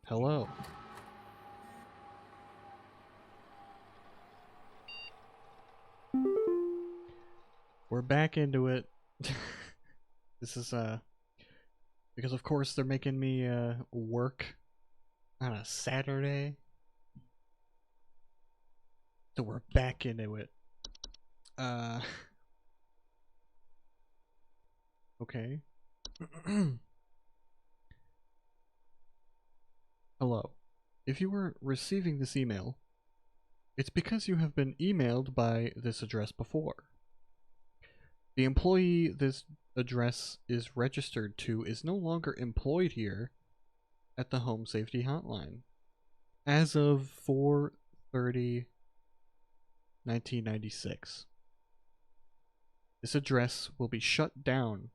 Hello. We're back into it. This is because of course they're making me work on a Saturday. So we're back into it. Okay. Hello. If you were receiving this email, it's because you have been emailed by this address before. The employee this address is registered to is no longer employed here at the Home Safety Hotline. As of 4/30/1996, this address will be shut down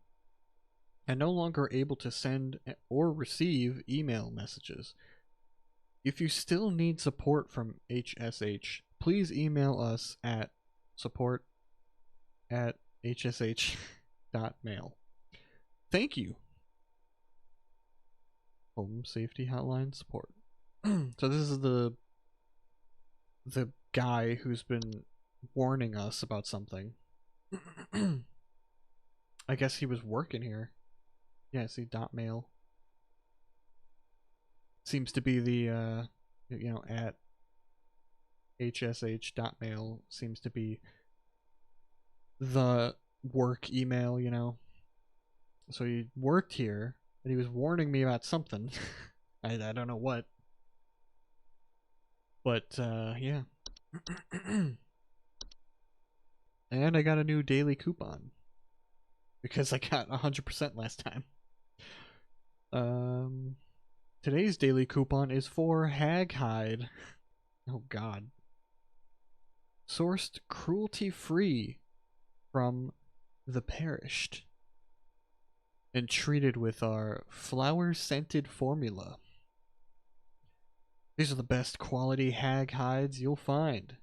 and no longer able to send or receive email messages. If you still need support from HSH, please email us at support@hsh.mail. Thank you. Home Safety Hotline support. So this is the guy who's been warning us about something. I guess he was working here. Yeah, see, .mail. Seems to be the, at hsh.mail seems to be the work email, So he worked here, and he was warning me about something. I don't know what. But, yeah. And I got a new daily coupon. Because I got 100% last time. Today's daily coupon is for hag hide. Oh god. Sourced cruelty-free from the perished. And treated with our flower-scented formula. These are the best quality hag hides you'll find.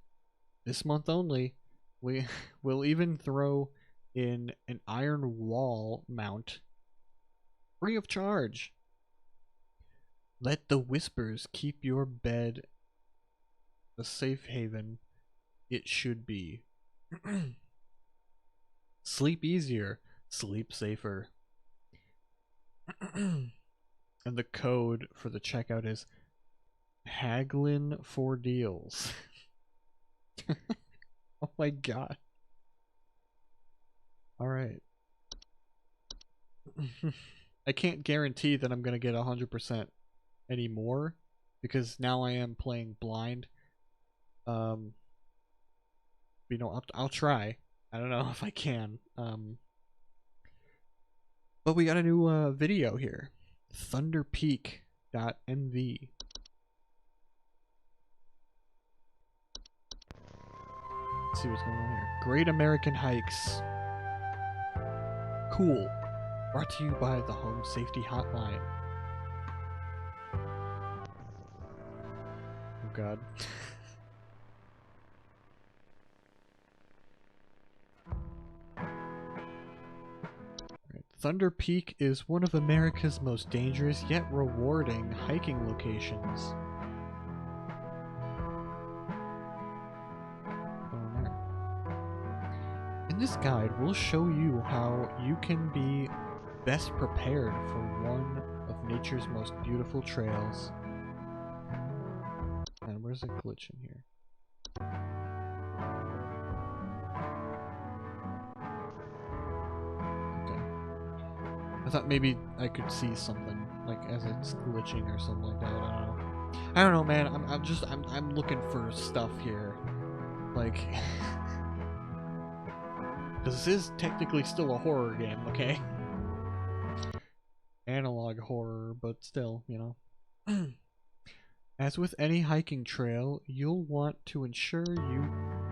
This month only, we'll even throw in an iron wall mount free of charge. Let the whispers keep your bed a safe haven it should be. Sleep easier, sleep safer. And the code for the checkout is Haglin for deals. Oh my god. Alright. I can't guarantee that I'm gonna get 100% anymore, because now I am playing blind. I'll try. I don't know if I can. But we got a new video here. Thunderpeak.mv. Let's see what's going on here. Great American Hikes. Cool. Brought to you by the Home Safety Hotline. Oh god. Thunder Peak is one of America's most dangerous yet rewarding hiking locations. In this guide, we'll show you how you can be best prepared for one of nature's most beautiful trails. And where's a glitch in here? Okay. I thought maybe I could see something, like as it's glitching or something like that. I don't know, man. I'm looking for stuff here, like. Because this is technically still a horror game, okay? Analog horror, but still, As with any hiking trail, you'll want to ensure you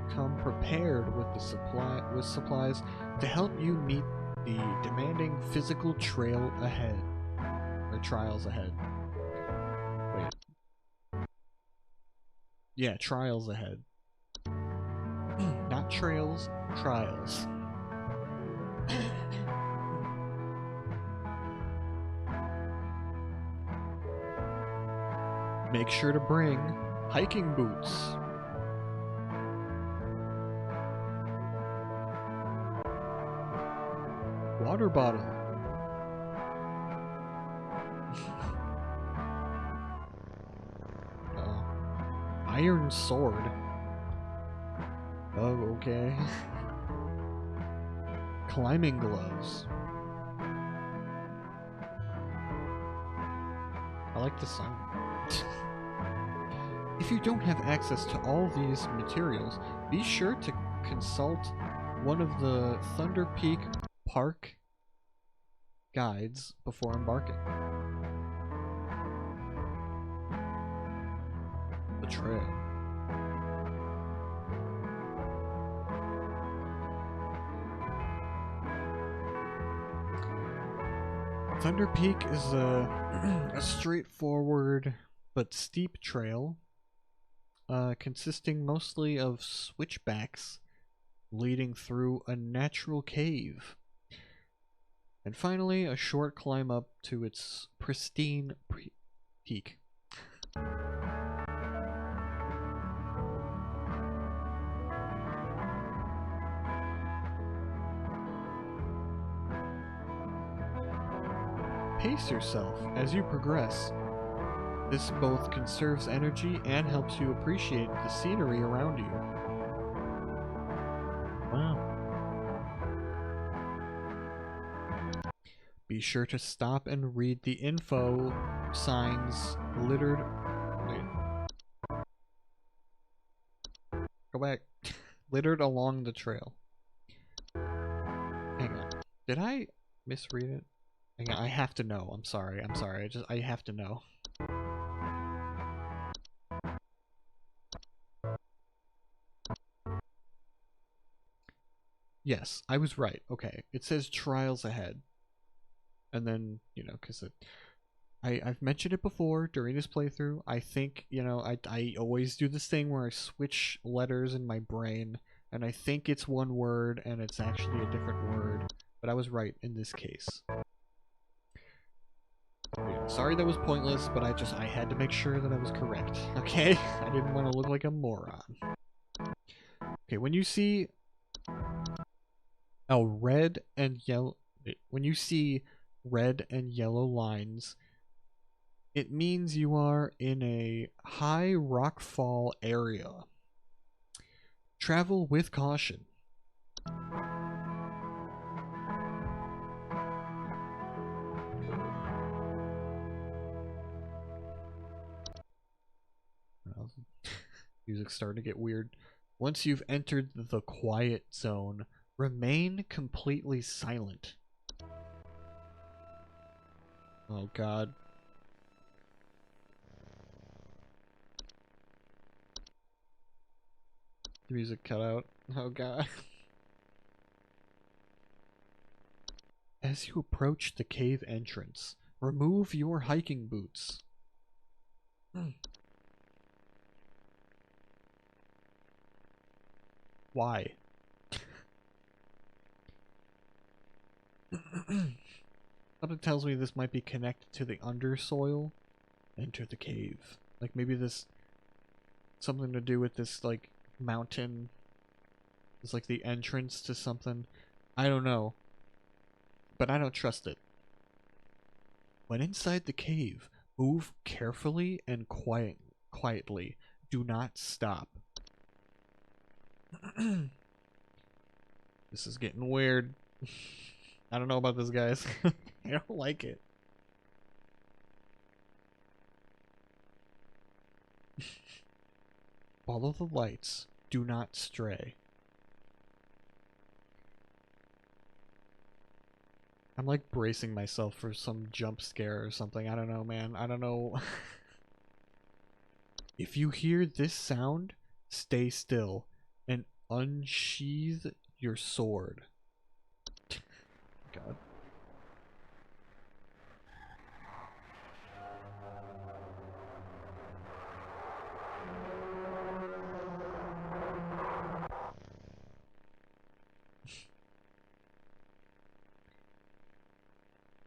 come prepared with supplies to help you meet the demanding physical trail ahead. Or trials ahead. Wait. Yeah, trials ahead. Not trails, trials. Make sure to bring hiking boots. Water bottle. Iron sword. Oh, okay. Climbing gloves. I like the song. If you don't have access to all these materials, be sure to consult one of the Thunder Peak Park guides before embarking. The trail. Thunder Peak is a straightforward but steep trail, consisting mostly of switchbacks leading through a natural cave. And finally, a short climb up to its pristine peak. Pace yourself as you progress. This both conserves energy and helps you appreciate the scenery around you. Wow. Be sure to stop and read the info signs littered. Wait. Go back. Littered along the trail. Hang on. Did I misread it? Hang on, I have to know. I'm sorry. I have to know. Yes, I was right. Okay. It says trials ahead. And then, you know, because I've mentioned it before during this playthrough. I think, you know, I always do this thing where I switch letters in my brain, and I think it's one word, and it's actually a different word. But I was right in this case. Yeah, sorry that was pointless, but I had to make sure that I was correct, okay? I didn't want to look like a moron. Okay, when you see a red and yellow... When you see red and yellow lines, it means you are in a high rockfall area. Travel with caution. Music's starting to get weird. Once you've entered the quiet zone, remain completely silent. Oh god. The music cut out. Oh god. As you approach the cave entrance, remove your hiking boots. Why? Something tells me this might be connected to the undersoil. Enter the cave. Like maybe this... something to do with this, like, mountain. It's like the entrance to something. I don't know. But I don't trust it. When inside the cave, move carefully and quietly. Do not stop. This is getting weird. I don't know about this, guys. I don't like it. Follow the lights. Do not stray. I'm like bracing myself for some jump scare or something. I don't know, man. I don't know. If you hear this sound, stay still and unsheath your sword. God.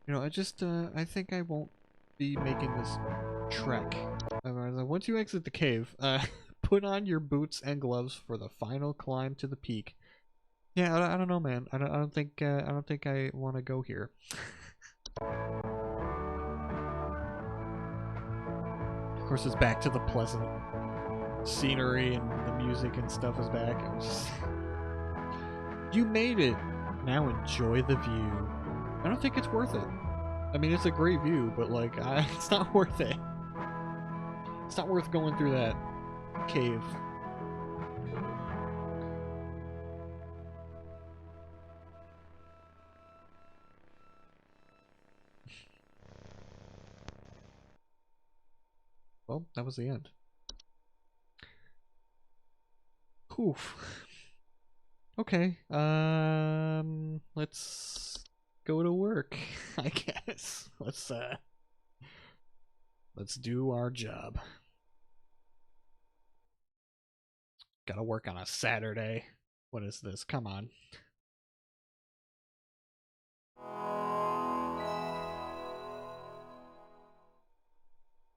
You know, I think I won't be making this trek Once you exit the cave, put on your boots and gloves for the final climb to the peak. Yeah, I don't know, man. I don't think I want to go here. Of course, it's back to the pleasant scenery and the music and stuff is back. It was just... You made it. Now enjoy the view. I don't think it's worth it. I mean, it's a great view, but like, it's not worth it. It's not worth going through that cave. Well, that was the end. Oof. Okay. Let's go to work, I guess. Let's do our job. Gotta work on a Saturday. What is this? Come on.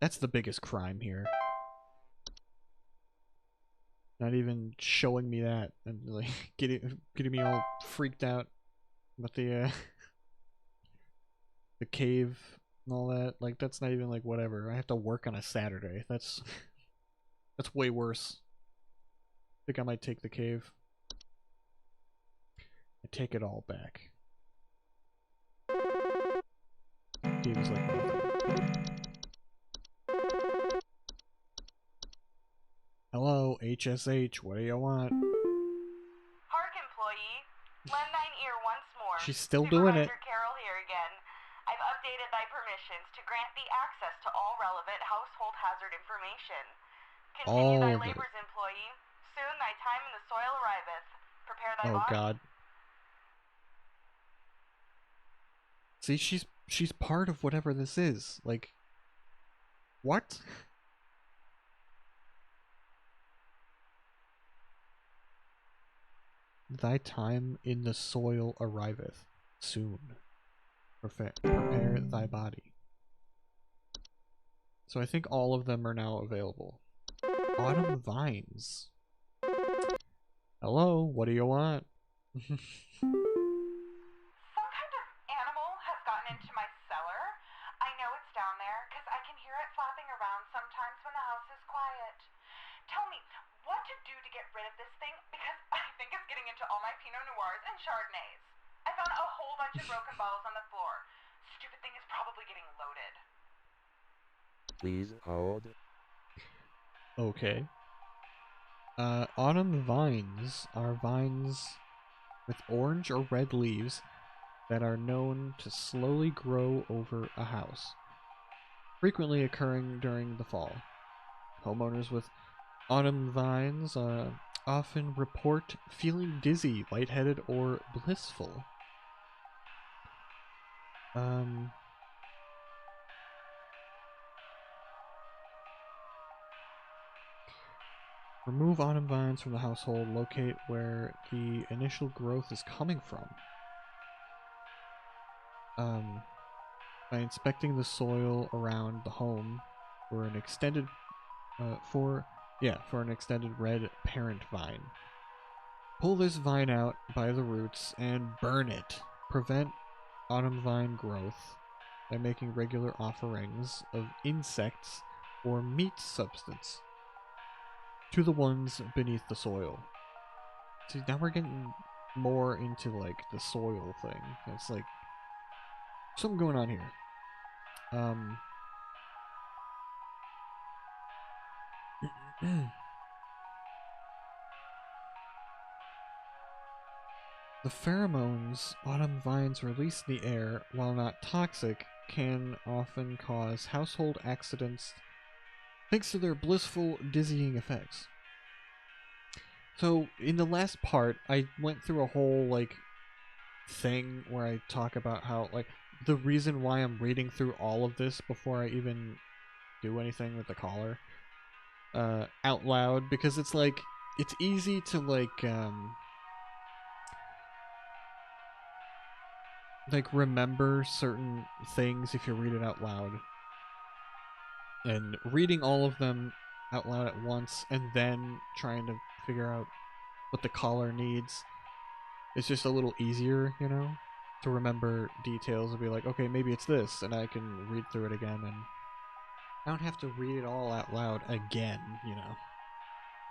That's the biggest crime here. Not even showing me that and like getting me all freaked out about the the cave and all that. Like that's not even like whatever. I have to work on a Saturday. That's way worse. I think I might take the cave. I take it all back. Cave is like nothing. Hello, HSH, what do you want? Park employee, lend thine ear once more. She's still doing it. Carol here again. I've updated thy permissions to grant thee access to all relevant household hazard information. Continue thy labors, employee. Soon thy time in the soil arriveth. Prepare thy body. Oh god. See, she's part of whatever this is. Like, what? Thy time in the soil arriveth soon. Prepare thy body. So I think all of them are now available. Autumn vines. Hello, what do you want? Some kind of animal has gotten into my cellar. I know it's down there because I can hear it flapping around sometimes when the house is quiet. Tell me what to do to get rid of this thing because I think it's getting into all my Pinot Noirs and Chardonnays. I found a whole bunch of broken bottles on the floor. Stupid thing is probably getting loaded. Please hold. Okay. Autumn vines are vines with orange or red leaves that are known to slowly grow over a house, frequently occurring during the fall. Homeowners with autumn vines often report feeling dizzy, lightheaded, or blissful. Remove autumn vines from the household. Locate where the initial growth is coming from. By inspecting the soil around the home for an extended for an extended red parent vine. Pull this vine out by the roots and burn it. Prevent autumn vine growth by making regular offerings of insects or meat substance to the ones beneath the soil. See, now we're getting more into like the soil thing. It's like something going on here. The pheromones autumn vines release in the air, while not toxic, can often cause household accidents thanks to their blissful, dizzying effects. So, in the last part, I went through a whole, like, thing where I talk about how, like, the reason why I'm reading through all of this before I even do anything with the collar out loud, because it's, like, it's easy to, like remember certain things if you read it out loud. and reading all of them out loud at once and then trying to figure out what the caller needs is just a little easier, you know, to remember details and be like, okay, maybe it's this, and I can read through it again, and I don't have to read it all out loud again, you know.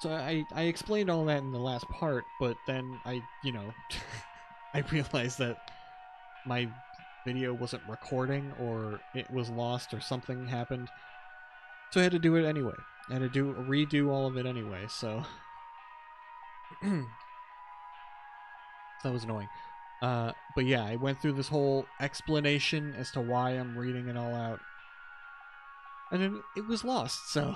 So I explained all that in the last part, but then I realized that my video wasn't recording, or it was lost, or something happened. So I had to do it anyway. I had to redo all of it anyway, so that was annoying. But yeah, I went through this whole explanation as to why I'm reading it all out. And then it was lost, so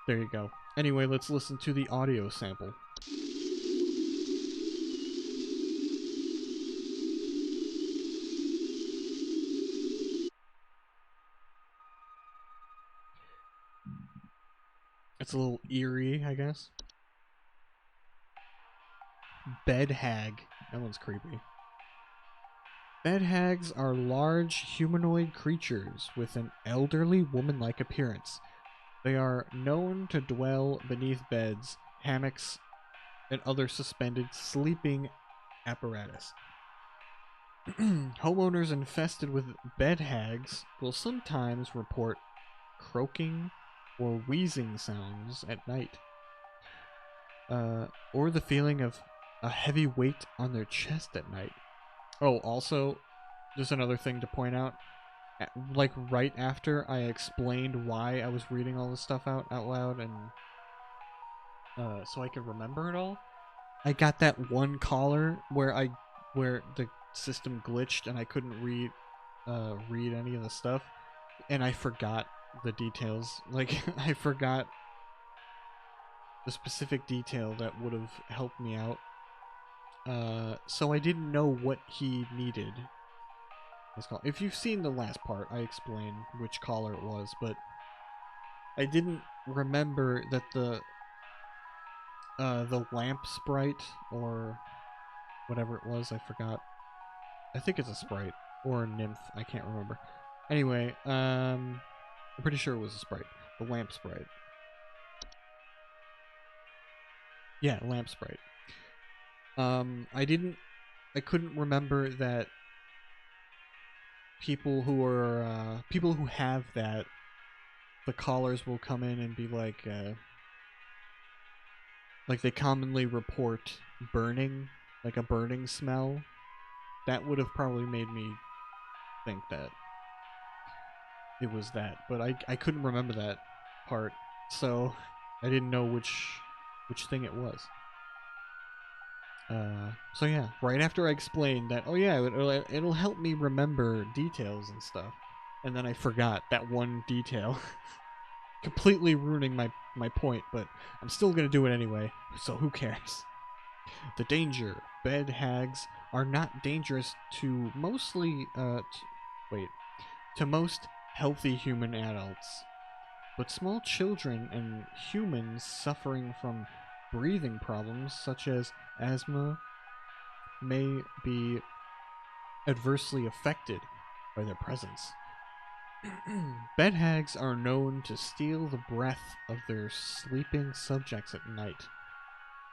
there you go. Anyway, let's listen to the audio sample. It's a little eerie, I guess. Bed hag. That one's creepy. Bed hags are large humanoid creatures with an elderly woman-like appearance. They are known to dwell beneath beds, hammocks, and other suspended sleeping apparatus. Homeowners infested with bed hags will sometimes report croaking or wheezing sounds at night, or the feeling of a heavy weight on their chest at night. Oh, also, just another thing to point out, like right after I explained why I was reading all this stuff out loud, and so I could remember it all, I got that one caller where the system glitched and I couldn't read any of the stuff, and I forgot the details. Like, I forgot the specific detail that would have helped me out. So I didn't know what he needed. If you've seen the last part, I explained which caller it was, but I didn't remember that the lamp sprite, or whatever it was, I forgot. I think it's a sprite or a nymph, I can't remember. Anyway, I'm pretty sure it was a sprite. The lamp sprite. Yeah, lamp sprite. I couldn't remember that people who have that, the callers will come in and be like they commonly report burning, like a burning smell. That would have probably made me think that it was that, but I couldn't remember that part, so I didn't know which thing it was. So yeah, right after I explained that, oh yeah, it'll help me remember details and stuff, and then I forgot that one detail, completely ruining my point, but I'm still gonna do it anyway, so who cares? The danger. Bed hags are not dangerous to to most healthy human adults, but small children and humans suffering from breathing problems such as asthma may be adversely affected by their presence. Bed hags are known to steal the breath of their sleeping subjects at night,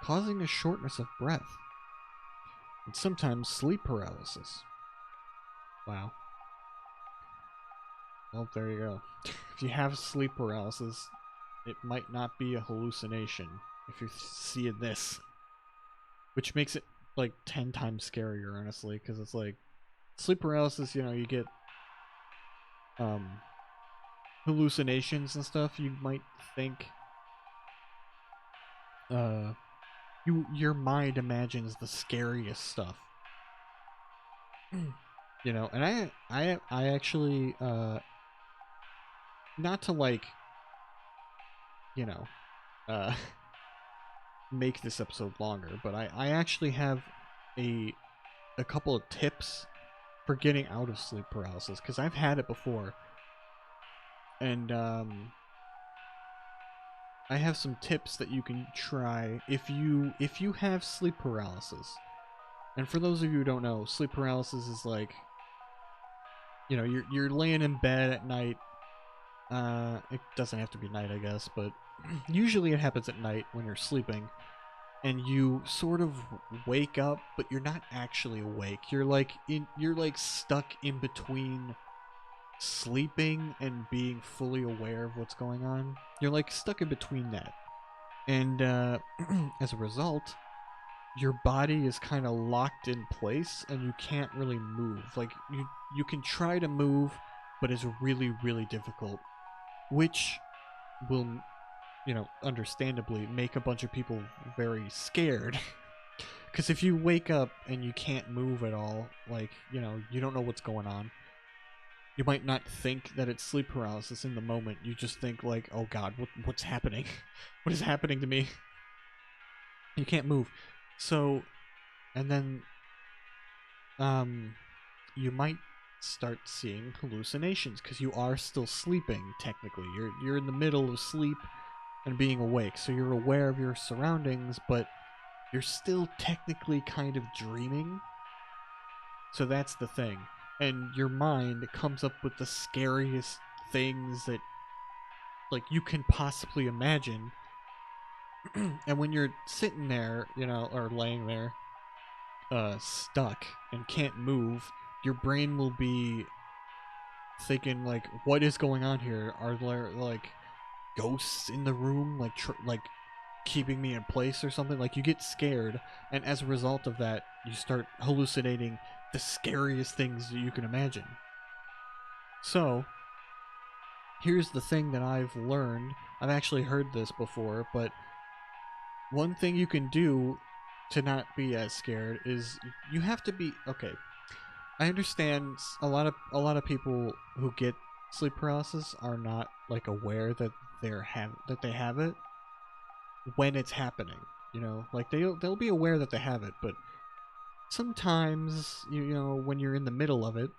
causing a shortness of breath and sometimes sleep paralysis. Wow. Well, there you go. If you have sleep paralysis, it might not be a hallucination if you see this. Which makes it like 10 times scarier, honestly, because it's like sleep paralysis, you get hallucinations and stuff. You might think your mind imagines the scariest stuff. And I actually not to like make this episode longer, but I actually have a couple of tips for getting out of sleep paralysis, because I've had it before, and I have some tips that you can try if you have sleep paralysis. And for those of you who don't know, sleep paralysis is like, you're laying in bed at night It doesn't have to be night, I guess, but usually it happens at night when you're sleeping, and you sort of wake up, but you're not actually awake. You're like stuck in between sleeping and being fully aware of what's going on. You're like stuck in between that. And as a result, your body is kind of locked in place and you can't really move. Like you can try to move, but it's really really difficult, which will, understandably make a bunch of people very scared. Because if you wake up and you can't move at all, like, you don't know what's going on, you might not think that it's sleep paralysis in the moment. You just think, like, oh god, what's happening? What is happening to me? You can't move. So, and then, you might start seeing hallucinations because you are still sleeping, technically. You're in the middle of sleep and being awake, so you're aware of your surroundings, but you're still technically kind of dreaming. So that's the thing. And your mind comes up with the scariest things that, like, you can possibly imagine. And when you're sitting there, or laying there, stuck and can't move, your brain will be thinking, like, what is going on here? Are there, like, ghosts in the room, like keeping me in place or something? Like, you get scared, and as a result of that, you start hallucinating the scariest things that you can imagine. So, here's the thing that I've learned. I've actually heard this before, but one thing you can do to not be as scared is you have to be okay. I understand a lot of people who get sleep paralysis are not, like, aware that they have it when it's happening. Like, they'll be aware that they have it, but sometimes, when you're in the middle of it,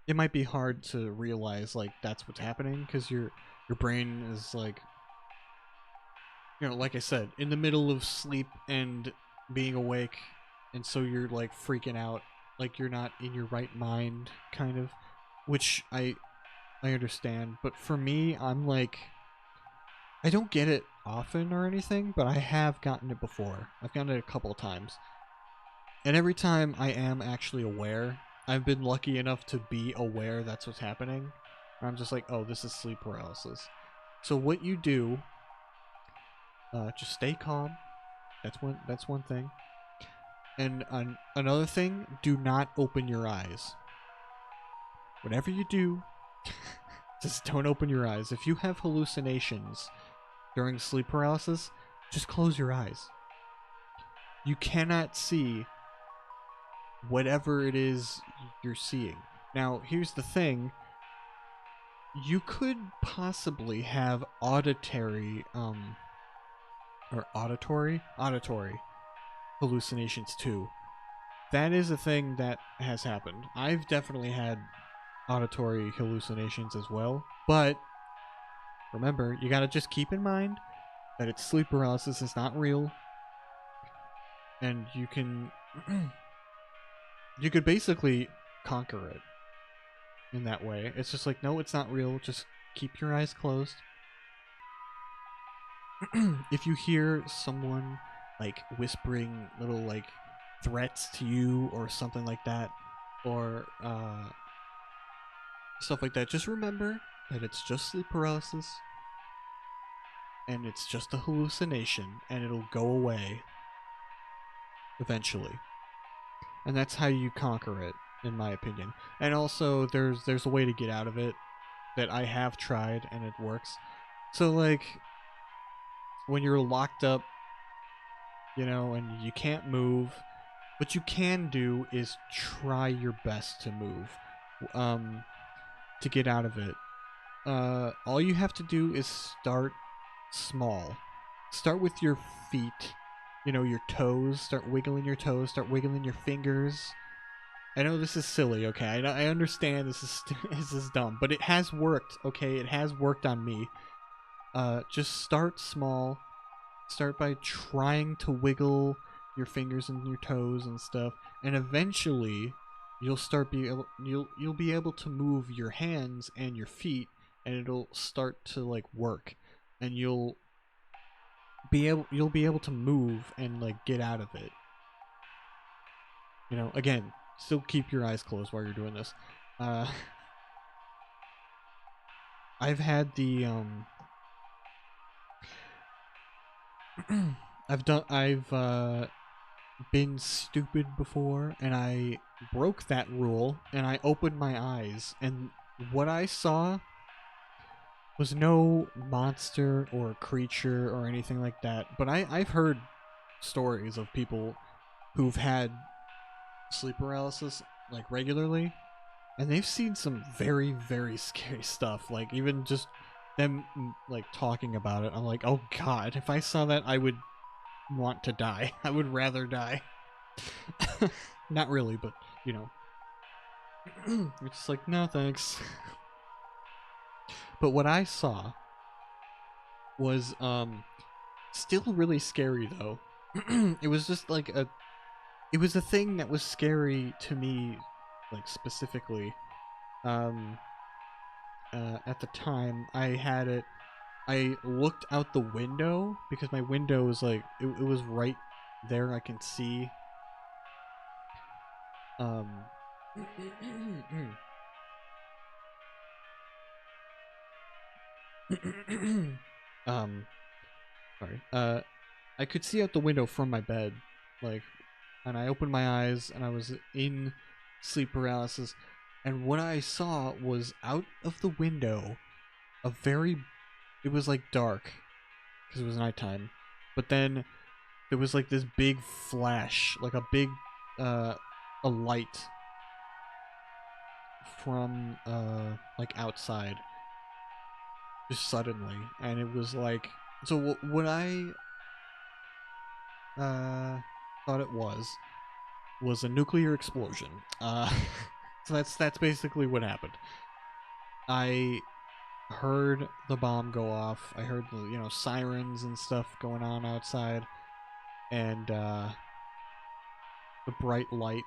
it might be hard to realize, like, that's what's happening, because your brain is, like, like I said, in the middle of sleep and being awake, and so you're, like, freaking out, like you're not in your right mind, kind of, which I understand. But for me, I'm like, I don't get it often or anything, but I have gotten it before. I've gotten it a couple of times. And every time I am actually aware, I've been lucky enough to be aware that's what's happening. I'm just like, oh, this is sleep paralysis. So what you do, just stay calm. That's one thing. And another thing, do not open your eyes. Whatever you do, just don't open your eyes. If you have hallucinations during sleep paralysis, just close your eyes. You cannot see whatever it is you're seeing. Now, here's the thing. You could possibly have auditory hallucinations too. That is a thing that has happened. I've definitely had auditory hallucinations as well, but remember, you gotta just keep in mind that it's sleep paralysis, it's not real, and you can you could basically conquer it in that way. It's just like, no, it's not real, just keep your eyes closed. If you hear someone, like, whispering little, like, threats to you or something like that, or stuff like that, just remember that it's just sleep paralysis and it's just a hallucination, and it'll go away eventually. And that's how you conquer it, in my opinion. And also, there's a way to get out of it that I have tried and it works. So, like, when you're locked up, and you can't move, what you can do is try your best to move, to get out of it. All you have to do is start small. Start with your feet, your toes. Start wiggling your toes. Start wiggling your fingers. I know this is silly, okay? I understand this is this is dumb, but it has worked, okay? It has worked on me. Just start small. Start by trying to wiggle your fingers and your toes and stuff, and eventually you'll be able to move your hands and your feet, and it'll start to like work, and you'll be able to move and like get out of it. You know, again, still keep your eyes closed while you're doing this. I've had the I've been stupid before, and I broke that rule, and I opened my eyes, and what I saw was no monster or creature or anything like that. But I've heard stories of people who've had sleep paralysis like regularly, and they've seen some very, very scary stuff. Like even just them like talking about it, I'm like, oh god, if I saw that, I would want to die. I would rather die. Not really, but you know, it's just like, no thanks. But what I saw was still really scary though. It was just like it was a thing that was scary to me, like specifically. Um, at the time I had it, I looked out the window because my window was like it was right there. I can see. Um, um, sorry. I could see out the window from my bed, like, and I opened my eyes and I was in sleep paralysis, and what I saw was out of the window a very, it was like dark because it was nighttime, but then there was like this big flash, like a big, a light from like outside, just suddenly, and it was like, so what I thought it was a nuclear explosion. So that's basically what happened. I heard the bomb go off. I heard the sirens and stuff going on outside, and the bright light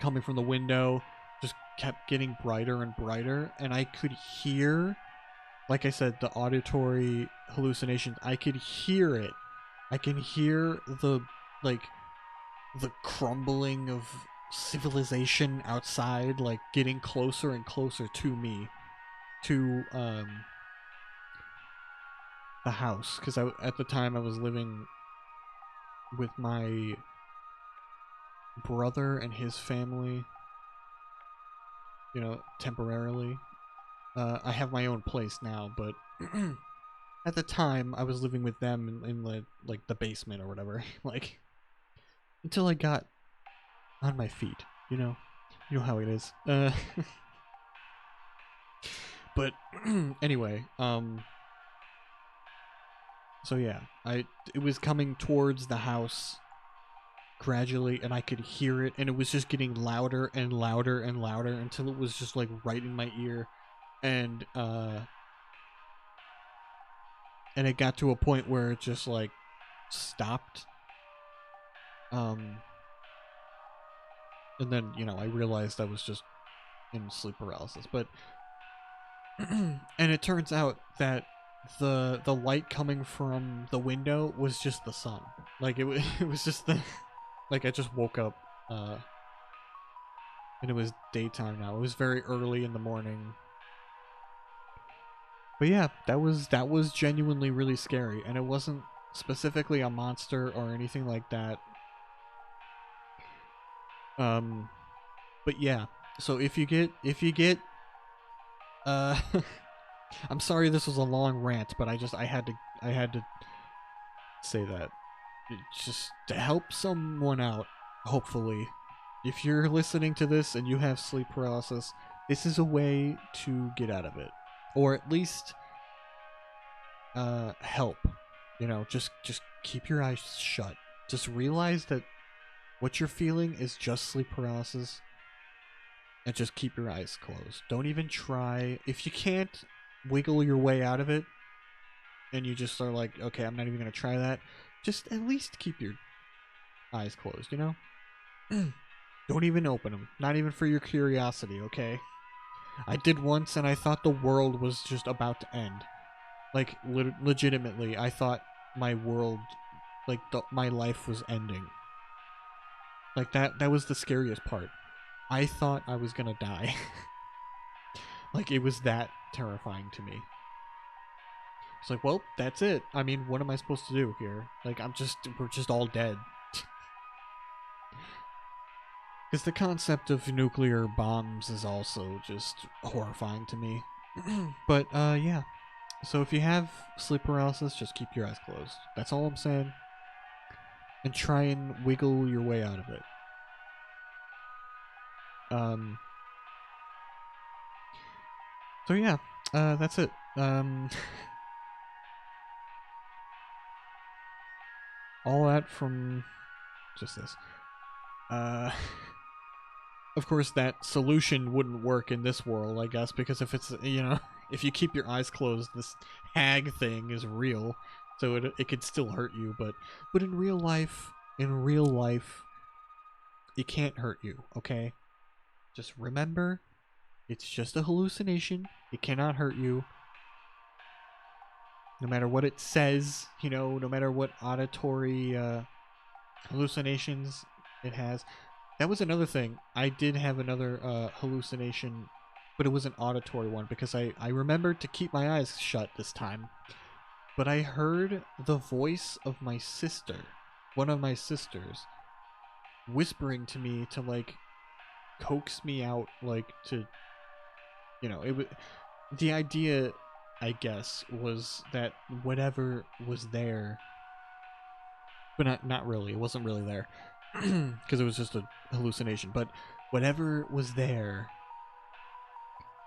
coming from the window just kept getting brighter and brighter, and I could hear, like I said, the auditory hallucinations. I could hear it. I can hear like the crumbling of civilization outside, like getting closer and closer to me, to the house, because at the time I was living with my brother and his family, temporarily. I have my own place now, but at the time I was living with them in like the basement or whatever, like until I got on my feet. You know how it is. But anyway, so yeah, it was coming towards the house gradually, and I could hear it, and it was just getting louder and louder and louder until it was just like right in my ear, and it got to a point where it just like stopped. And then I realized I was just in sleep paralysis, but and it turns out that the light coming from the window was just the sun. Like it was just the like I just woke up and it was daytime now. It was very early in the morning. But yeah, that was genuinely really scary, and it wasn't specifically a monster or anything like that. But yeah, so if you get I'm sorry this was a long rant, but I had to say that. Just to help someone out, hopefully. If you're listening to this and you have sleep paralysis, this is a way to get out of it. Or at least help. Just keep your eyes shut. Just realize that what you're feeling is just sleep paralysis, and just keep your eyes closed. Don't even try. If you can't wiggle your way out of it, and you just are like, okay, I'm not even going to try that, just at least keep your eyes closed, Don't even open them. Not even for your curiosity, okay? I did once and I thought the world was just about to end. Like, legitimately, I thought my world, like, my life was ending. Like, that was the scariest part. I thought I was gonna die. Like, it was that terrifying to me. It's like, well, that's it. I mean, what am I supposed to do here? Like, we're just all dead. Because the concept of nuclear bombs is also just horrifying to me. But, yeah. So if you have sleep paralysis, just keep your eyes closed. That's all I'm saying. And try and wiggle your way out of it. So yeah, that's it. All that from just this. Of course, that solution wouldn't work in this world, I guess, because if it's, if you keep your eyes closed, this hag thing is real, so it could still hurt you. But in real life, it can't hurt you. Okay, just remember, it's just a hallucination. It cannot hurt you. No matter what it says, no matter what auditory hallucinations it has. That was another thing. I did have another hallucination, but it was an auditory one because I remembered to keep my eyes shut this time. But I heard the voice of my sister, one of my sisters, whispering to me to, like, coax me out, like, to, it was, the idea, I guess, was that whatever was there, but not really, it wasn't really there, because it was just a hallucination, but whatever was there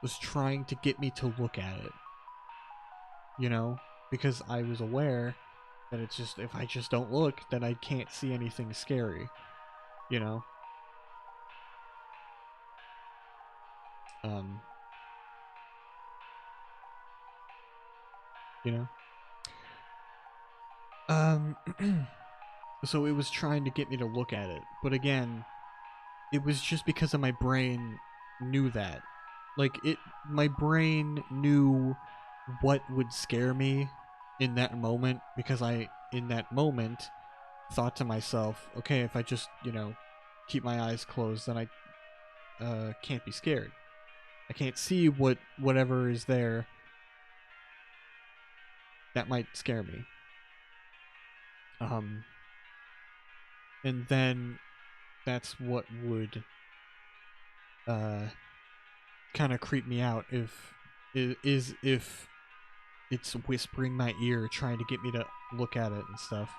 was trying to get me to look at it, because I was aware that it's just, if I just don't look, then I can't see anything scary, um, you know, so it was trying to get me to look at it, but again, it was just because of my brain knew that. Like, my brain knew what would scare me in that moment, because I, in that moment, thought to myself, okay, if I just, keep my eyes closed, then I can't be scared. I can't see whatever is there that might scare me. And then that's what would kind of creep me out if it's whispering my ear trying to get me to look at it and stuff.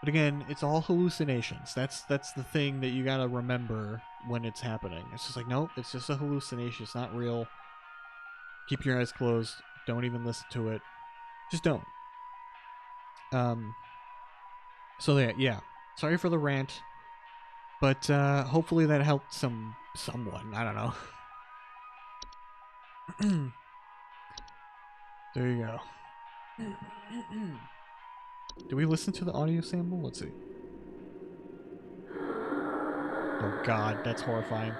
But again, it's all hallucinations. That's the thing that you gotta remember when it's happening. It's just like, nope, it's just a hallucination. It's not real. Keep your eyes closed. Don't even listen to it. Just don't. So yeah. Sorry for the rant, but hopefully that helped someone. I don't know. There you go. Do we listen to the audio sample? Let's see. Oh god, that's horrifying.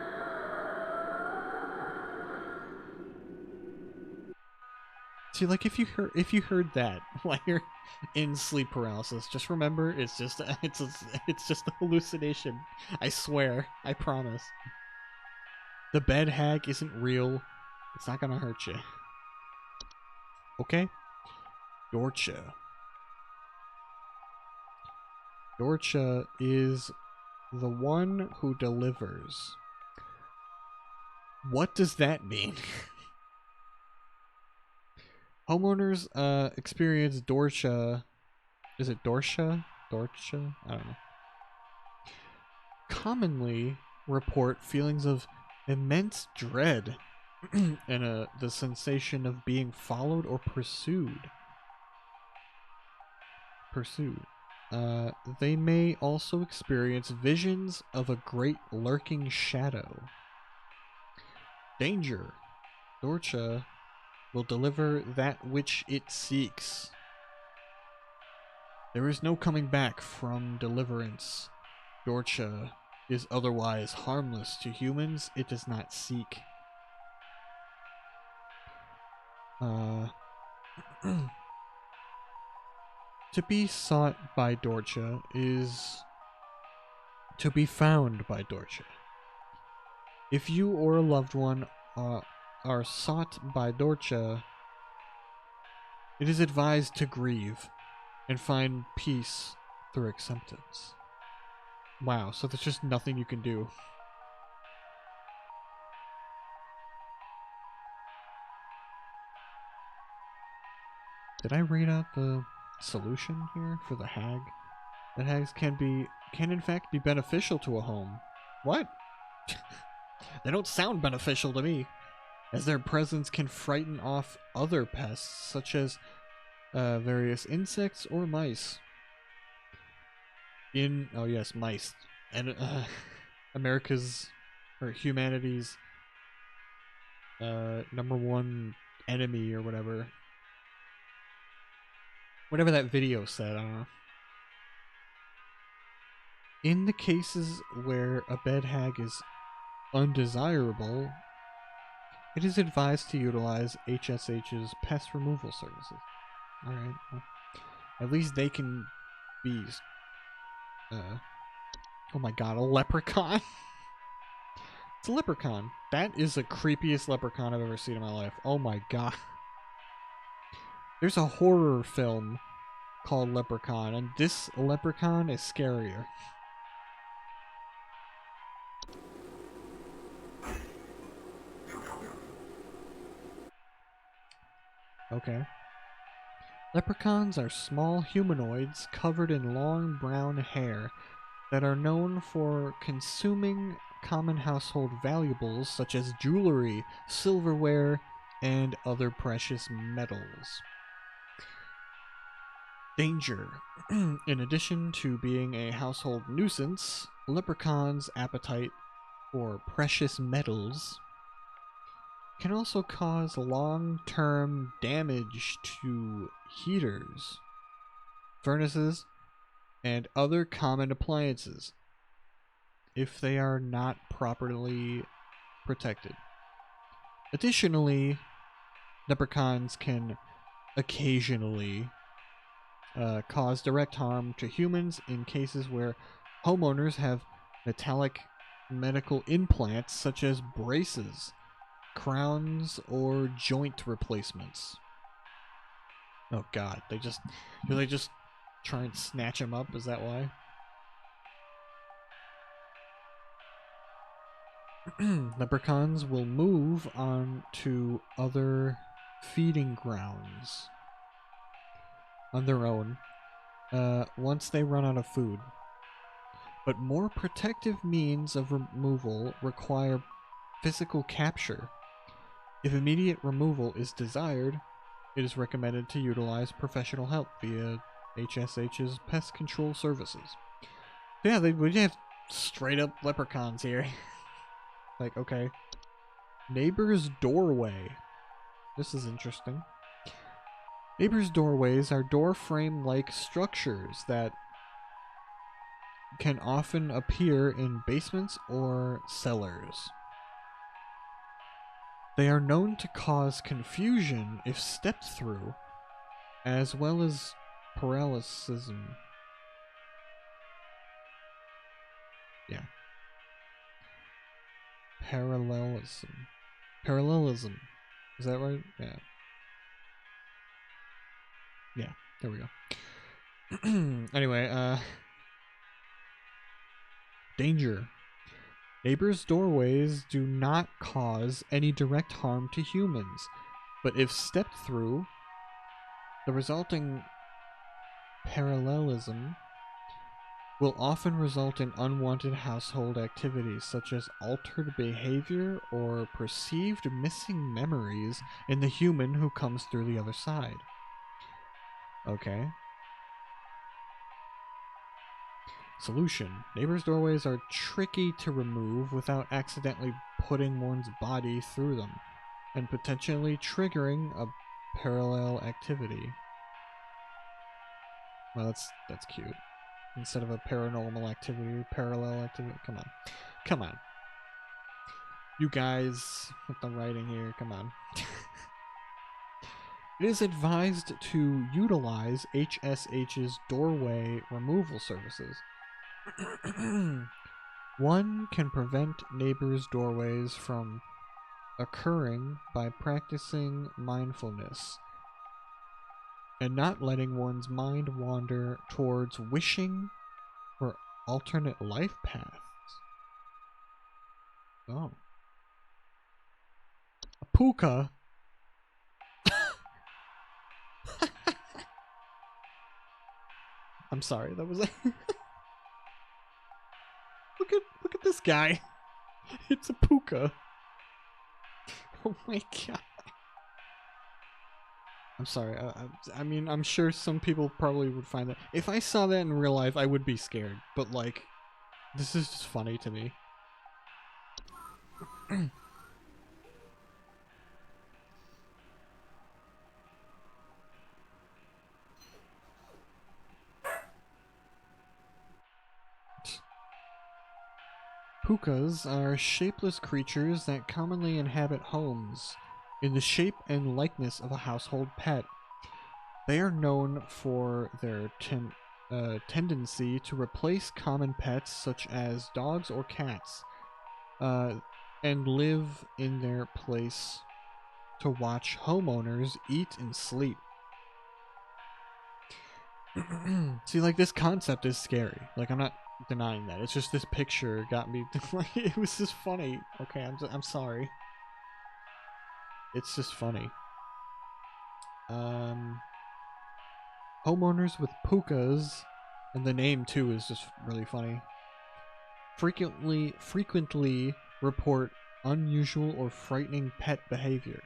See, like, if you heard that while you're in sleep paralysis, just remember it's just a hallucination. I swear, I promise. The bed hag isn't real. It's not gonna hurt you. Okay? Dorcha. Dorcha is the one who delivers. What does that mean? Homeowners experience Dorcha. Is it Dorcha? Dorcha? I don't know. Commonly report feelings of immense dread and the sensation of being followed or pursued. They may also experience visions of a great lurking shadow. Danger. Dorcha will deliver that which it seeks. There is no coming back from deliverance. Dorcha is otherwise harmless to humans, it does not seek. To be sought by Dorcha is to be found by Dorcha. If you or a loved one are sought by Dorcha, it is advised to grieve and find peace through acceptance. Wow, so there's just nothing you can do. Did I read out the solution here for the hag? That hags can in fact be beneficial to a home. What? They don't sound beneficial to me, as their presence can frighten off other pests such as various insects or mice. Oh yes, mice. And America's or humanity's #1 enemy or whatever. Whatever that video said, I don't know. In the cases where a bed hag is undesirable, it is advised to utilize HSH's pest removal services. Alright, well, at least they can be, oh my god, a leprechaun? It's a leprechaun. That is the creepiest leprechaun I've ever seen in my life. Oh my god. There's a horror film called Leprechaun, and this leprechaun is scarier. Okay. Leprechauns are small humanoids covered in long brown hair that are known for consuming common household valuables such as jewelry, silverware, and other precious metals. Danger. In addition to being a household nuisance, leprechauns' appetite for precious metals can also cause long-term damage to heaters, furnaces, and other common appliances if they are not properly protected. Additionally, leprechauns can occasionally cause direct harm to humans in cases where homeowners have metallic medical implants such as braces, crowns, or joint replacements. Oh god, do they just try and snatch them up? Is that why? Leprechauns will move on to other feeding grounds on their own once they run out of food. But more protective means of removal require physical capture. If immediate removal is desired, it is recommended to utilize professional help via HSH's pest control services. Yeah, we have straight up leprechauns here. Like, okay. Neighbor's doorway. This is interesting. Neighbor's doorways are door frame-like structures that can often appear in basements or cellars. They are known to cause confusion if stepped through, as well as paralysis. Yeah. Parallelism. Is that right? Yeah. Yeah, there we go. Anyway, danger. Neighbors' doorways do not cause any direct harm to humans, but if stepped through, the resulting parallelism will often result in unwanted household activities such as altered behavior or perceived missing memories in the human who comes through the other side. Okay. Solution. Neighbors' doorways are tricky to remove without accidentally putting one's body through them and potentially triggering a parallel activity. Well, that's cute. instead of a paranormal activity, parallel activity. Come on. Come on. You guys with the writing here, come on. It is advised to utilize HSH's doorway removal services. One can prevent neighbors' doorways from occurring by practicing mindfulness and not letting one's mind wander towards wishing for alternate life paths. Oh. A puka? I'm sorry, that was look at this guy. It's a puka. Oh my god. I'm sorry. I mean, I'm sure some people probably would find that. If I saw that in real life, I would be scared. But, like, this is just funny to me. Pukas are shapeless creatures that commonly inhabit homes in the shape and likeness of a household pet. They are known for their tendency to replace common pets such as dogs or cats, and live in their place to watch homeowners eat and sleep. See, like, this concept is scary. Like, I'm not denying that. It's just this picture got me. Like, it was just funny. Okay, I'm sorry. It's just funny. Homeowners with pukas, and the name too is just really funny. Frequently report unusual or frightening pet behavior.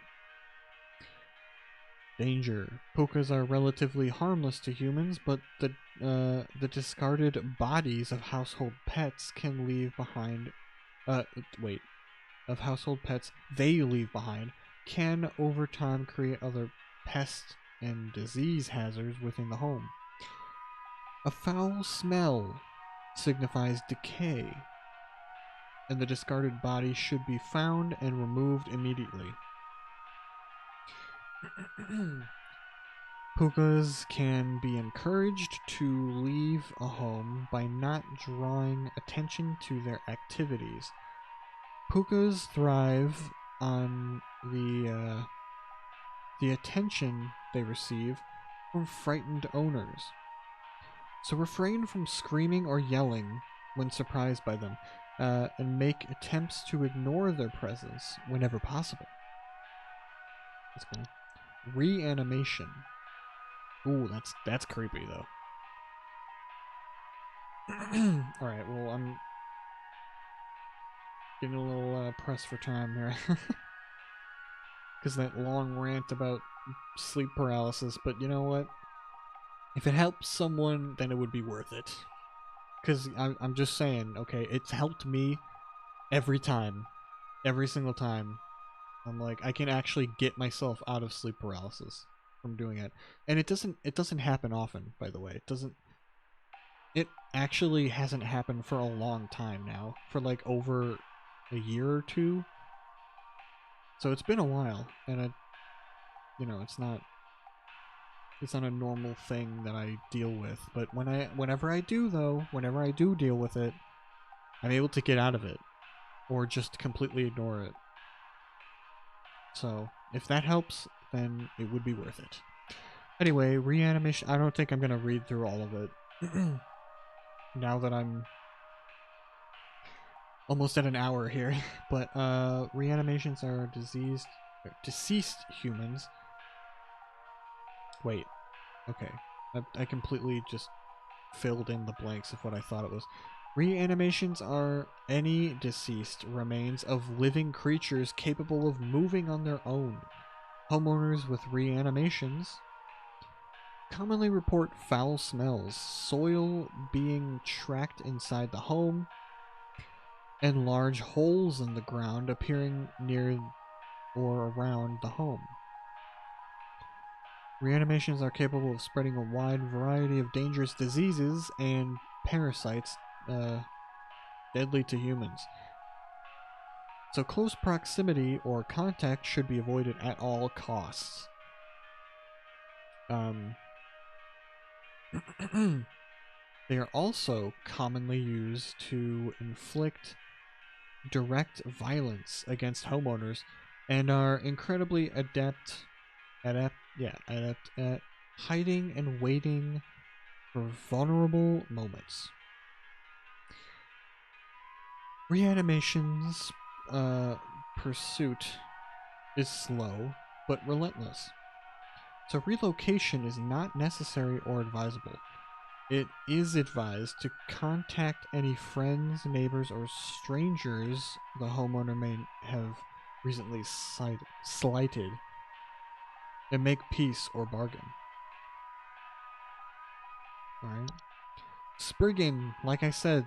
Danger. Pukas are relatively harmless to humans, but the discarded bodies of household pets can leave behind. Of household pets they leave behind can over time create other pests and disease hazards within the home. A foul smell signifies decay, and the discarded body should be found and removed immediately. Pukas can be encouraged to leave a home by not drawing attention to their activities. Pukas thrive on the attention they receive from frightened owners. So refrain from screaming or yelling when surprised by them, and make attempts to ignore their presence whenever possible. That's cool. Reanimation. Ooh, that's creepy though. Alright, well, I'm getting a little pressed for time here. Because that long rant about sleep paralysis, but you know what? If it helps someone, then it would be worth it. Because I'm just saying, okay, it's helped me every time. Every single time. I'm like, I can actually get myself out of sleep paralysis from doing it. And it doesn't happen often, by the way. It actually hasn't happened for a long time now. For like over a year or two. So it's been a while, and it's not a normal thing that I deal with. But whenever I do deal with it, I'm able to get out of it, or just completely ignore it. So if that helps, then it would be worth it. Anyway, reanimation. I don't think I'm gonna read through all of it. Now that I'm almost at an hour here, but reanimations are deceased humans. Wait, okay, I completely just filled in the blanks of what I thought it was. Reanimations are any deceased remains of living creatures capable of moving on their own. Homeowners with reanimations commonly report foul smells, soil being tracked inside the home, and large holes in the ground appearing near or around the home. Reanimations are capable of spreading a wide variety of dangerous diseases and parasites deadly to humans. So close proximity or contact should be avoided at all costs. They are also commonly used to inflict direct violence against homeowners and are incredibly adept at hiding and waiting for vulnerable moments. Reanimation's pursuit is slow but relentless, so relocation is not necessary or advisable. It is advised to contact any friends, neighbors, or strangers the homeowner may have recently slighted and make peace or bargain. Alright. Spriggan, like I said,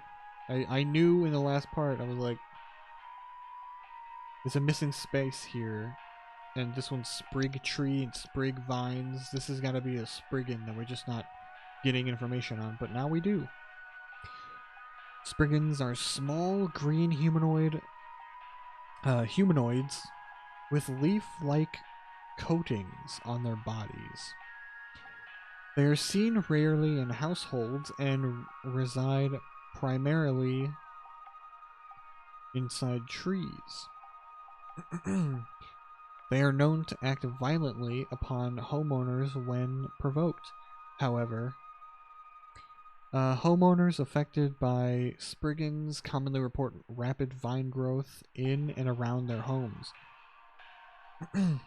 I knew in the last part, I was like, there's a missing space here. And this one's sprig tree and sprig vines. This has got to be a Spriggan that we're just not getting information on, but now we do. Spriggans are small green humanoids with leaf-like coatings on their bodies. They are seen rarely in households and reside primarily inside trees. They are known to act violently upon homeowners when provoked. However, homeowners affected by Spriggans commonly report rapid vine growth in and around their homes. And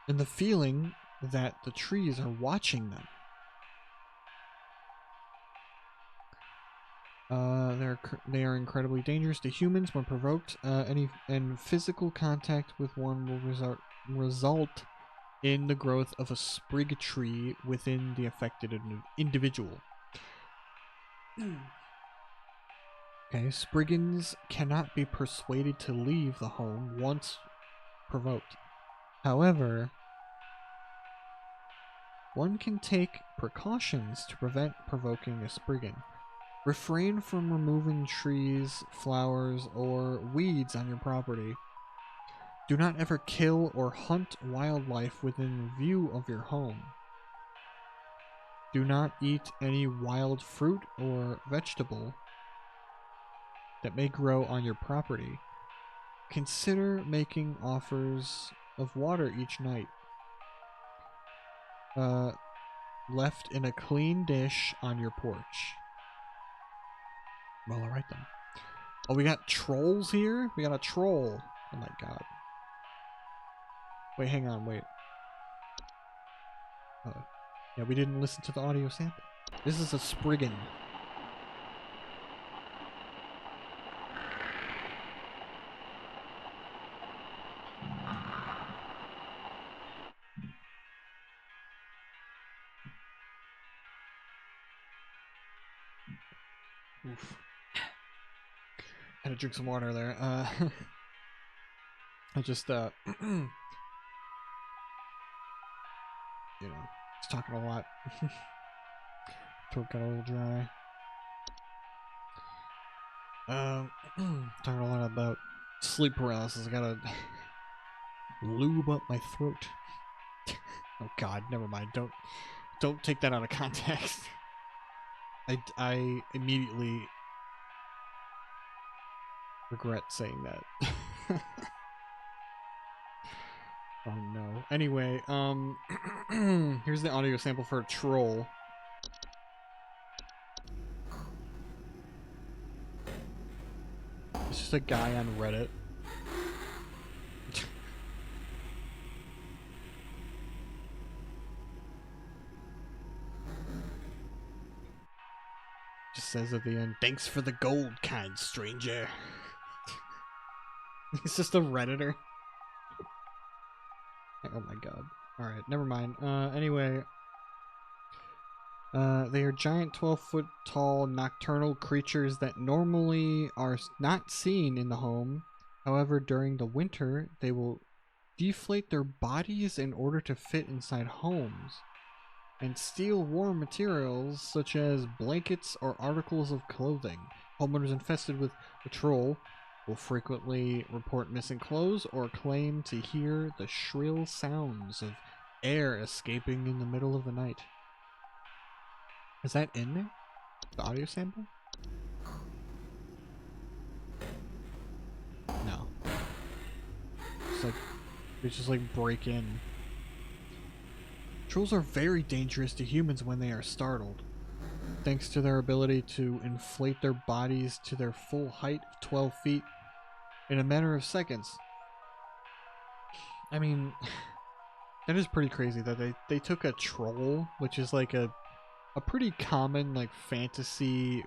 the feeling that the trees are watching them. They are incredibly dangerous to humans when provoked. And physical contact with one will result in the growth of a sprig tree within the affected individual. Okay, Spriggans cannot be persuaded to leave the home once provoked. However, one can take precautions to prevent provoking a Spriggan. Refrain from removing trees, flowers, or weeds on your property. Do not ever kill or hunt wildlife within view of your home. Do not eat any wild fruit or vegetable that may grow on your property. Consider making offers of water each night. Left in a clean dish on your porch. Well, alright then. Oh, we got trolls here? We got a troll. Oh my god. Wait, hang on, wait. Yeah, we didn't listen to the audio sample. This is a Spriggan. Oof. Had to drink some water there. I just, you know, was talking a lot. Throat got a little dry. Talking a lot about sleep paralysis. I gotta lube up my throat. Oh god, never mind. Don't take that out of context. I immediately regret saying that. Oh no. Anyway, here's the audio sample for a troll. It's just a guy on Reddit. Just says at the end, "Thanks for the gold, kind stranger." He's just a Redditor. Oh my god. Alright, never mind. Anyway. They are giant 12-foot tall nocturnal creatures that normally are not seen in the home. However, during the winter, they will deflate their bodies in order to fit inside homes. and steal warm materials such as blankets or articles of clothing. Homeowners infested with a troll will frequently report missing clothes or claim to hear the shrill sounds of air escaping in the middle of the night. Is that in there? The audio sample? No. It's like they just like break in. Trolls are very dangerous to humans when they are startled, thanks to their ability to inflate their bodies to their full height of 12 feet in a matter of seconds. I mean, that is pretty crazy that they took a troll, which is like a pretty common like fantasy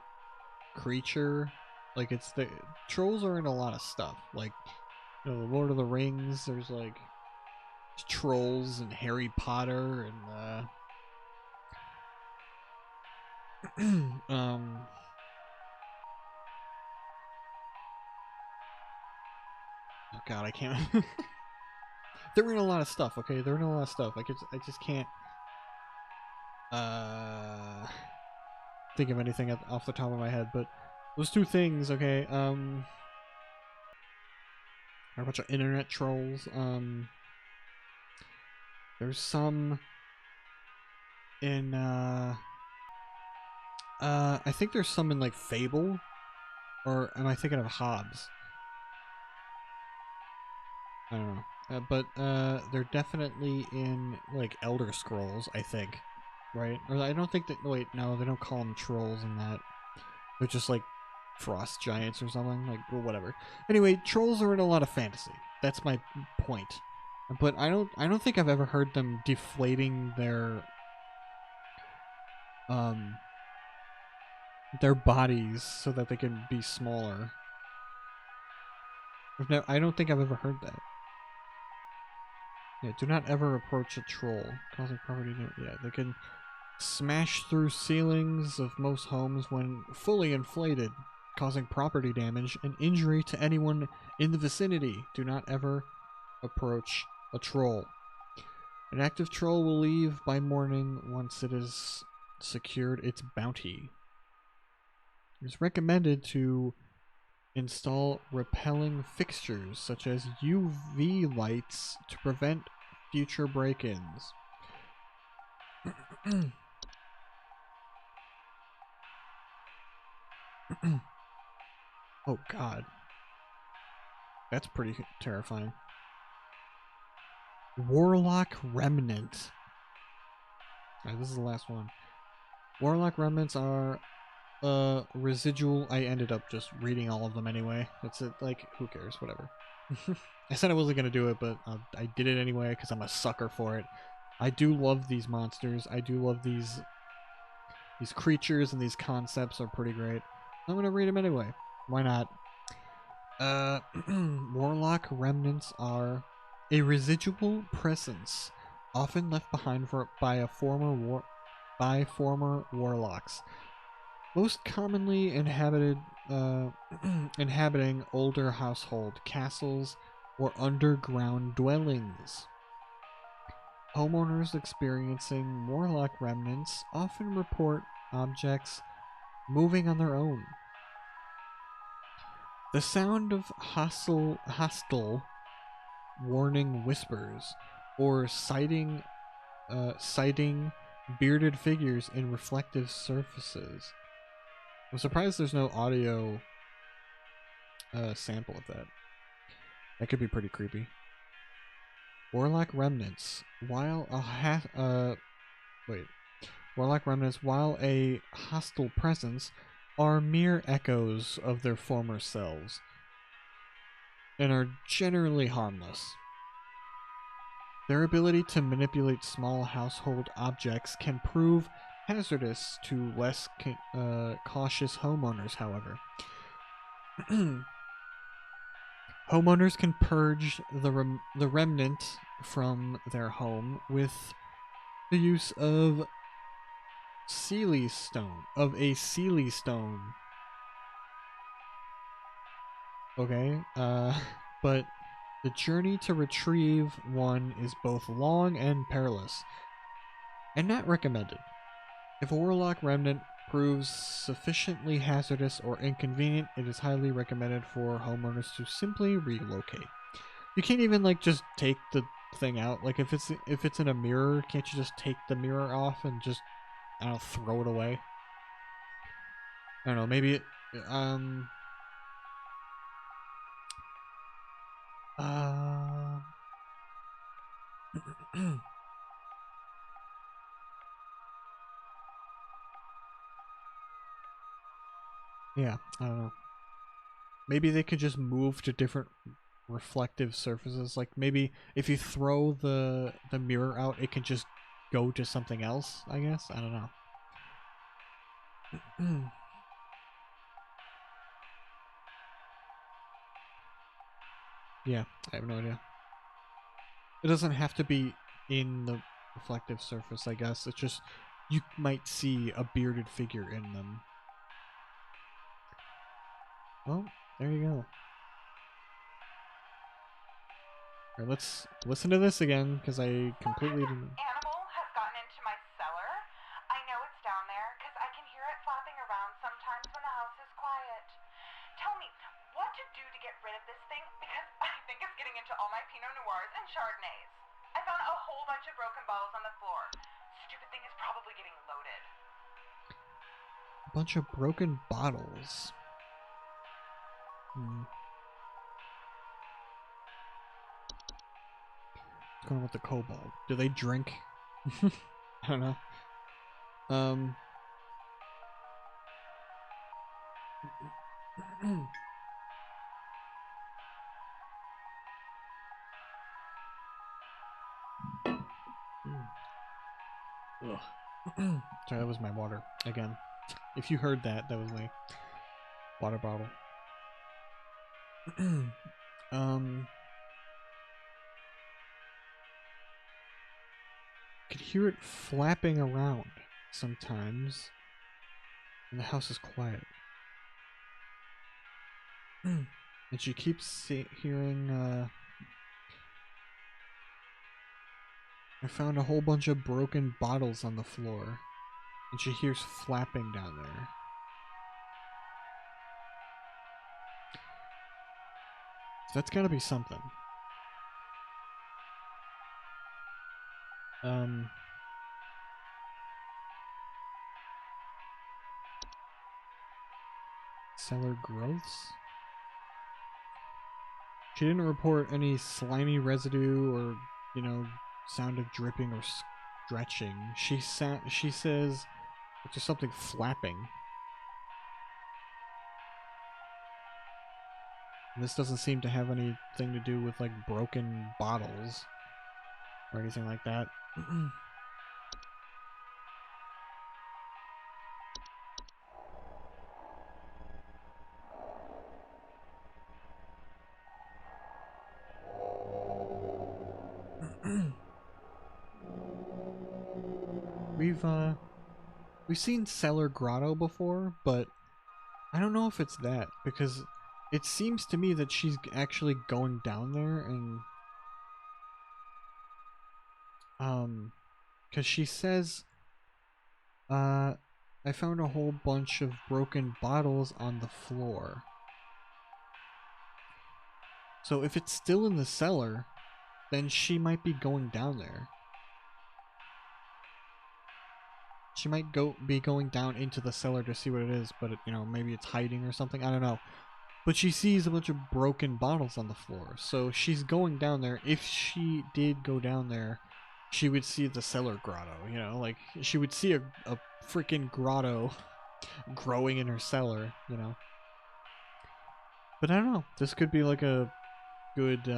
creature. Like it's the trolls are in a lot of stuff. Like, you know, the Lord of the Rings, there's like trolls and Harry Potter and oh god, I can't. They're in a lot of stuff, okay? They're in a lot of stuff. I just can't think of anything off the top of my head, but those two things, okay, are a bunch of internet trolls. There's some in I think there's some in like Fable, or am I thinking of Hobbs? I don't know. But they're definitely in like Elder Scrolls, I think, right? Or I don't think that. Wait, no, they don't call them trolls in that. They're just like frost giants or something. Like, well, whatever. Anyway, trolls are in a lot of fantasy. That's my point. But I don't think I've ever heard them deflating their bodies so that they can be smaller. I don't think I've ever heard that. Yeah, do not ever approach a troll, causing property damage. Yeah, they can smash through ceilings of most homes when fully inflated, causing property damage and injury to anyone in the vicinity. Do not ever approach a troll. An active troll will leave by morning once it has secured its bounty. It is recommended to install repelling fixtures such as UV lights to prevent future break-ins. Oh god. That's pretty terrifying. Warlock Remnant. Alright, this is the last one. Warlock Remnants are residual. I ended up just reading all of them anyway. That's it. Like, who cares? Whatever. I said I wasn't gonna do it, but I did it anyway because I'm a sucker for it. I do love these monsters. I do love these creatures, and these concepts are pretty great. I'm gonna read them anyway. Why not? Warlock remnants are a residual presence, often left behind by former warlocks. Most commonly inhabiting older household castles or underground dwellings. Homeowners experiencing warlock remnants often report objects moving on their own. The sound of hostile warning whispers or sighting bearded figures in reflective surfaces. I'm surprised there's no audio sample of that. That could be pretty creepy. Warlock remnants, while a hostile presence, are mere echoes of their former selves, and are generally harmless. Their ability to manipulate small household objects can prove hazardous to less cautious homeowners, however. Homeowners can purge the remnant from their home with the use of a Seelie stone. Okay, but the journey to retrieve one is both long and perilous. and not recommended. If a warlock remnant proves sufficiently hazardous or inconvenient, it is highly recommended for homeowners to simply relocate. You can't even like just take the thing out. Like if it's in a mirror, can't you just take the mirror off and just, I don't know, throw it away? I don't know, maybe it uh yeah, I don't know. Maybe they could just move to different reflective surfaces. Like maybe if you throw the mirror out, it can just go to something else, I guess. I don't know. Yeah, I have no idea. It doesn't have to be in the reflective surface, I guess. It's just you might see a bearded figure in them. Well, there you go. Alright, let's listen to this again, because I completely didn't... Animal has gotten into my cellar. I know it's down there because I can hear it flapping around sometimes when the house is quiet. Tell me what to do to get rid of this thing because I think it's getting into all my Pinot Noirs and Chardonnays. I found a whole bunch of broken bottles on the floor. Stupid thing is probably getting loaded. A bunch of broken bottles. What's going on with the kobold? Do they drink? I don't know. Ugh. Sorry, that was my water again. If you heard that, that was my water bottle. Could hear it flapping around sometimes, and the house is quiet. And she keeps hearing, I found a whole bunch of broken bottles on the floor, and she hears flapping down there. So that's gotta be something. Cellar growths? She didn't report any slimy residue or, sound of dripping or stretching. She says it's just something flapping. And this doesn't seem to have anything to do with like broken bottles or anything like that. We've seen Cellar Grotto before, but I don't know if it's that, because it seems to me that she's actually going down there and because she says I found a whole bunch of broken bottles on the floor. So if it's still in the cellar, then she might be going down there. She might be going down into the cellar to see what it is, but maybe it's hiding or something. I don't know. But she sees a bunch of broken bottles on the floor, so she's going down there. If she did go down there, she would see the cellar grotto. Like she would see a freaking grotto growing in her cellar. But I don't know. This could be like a good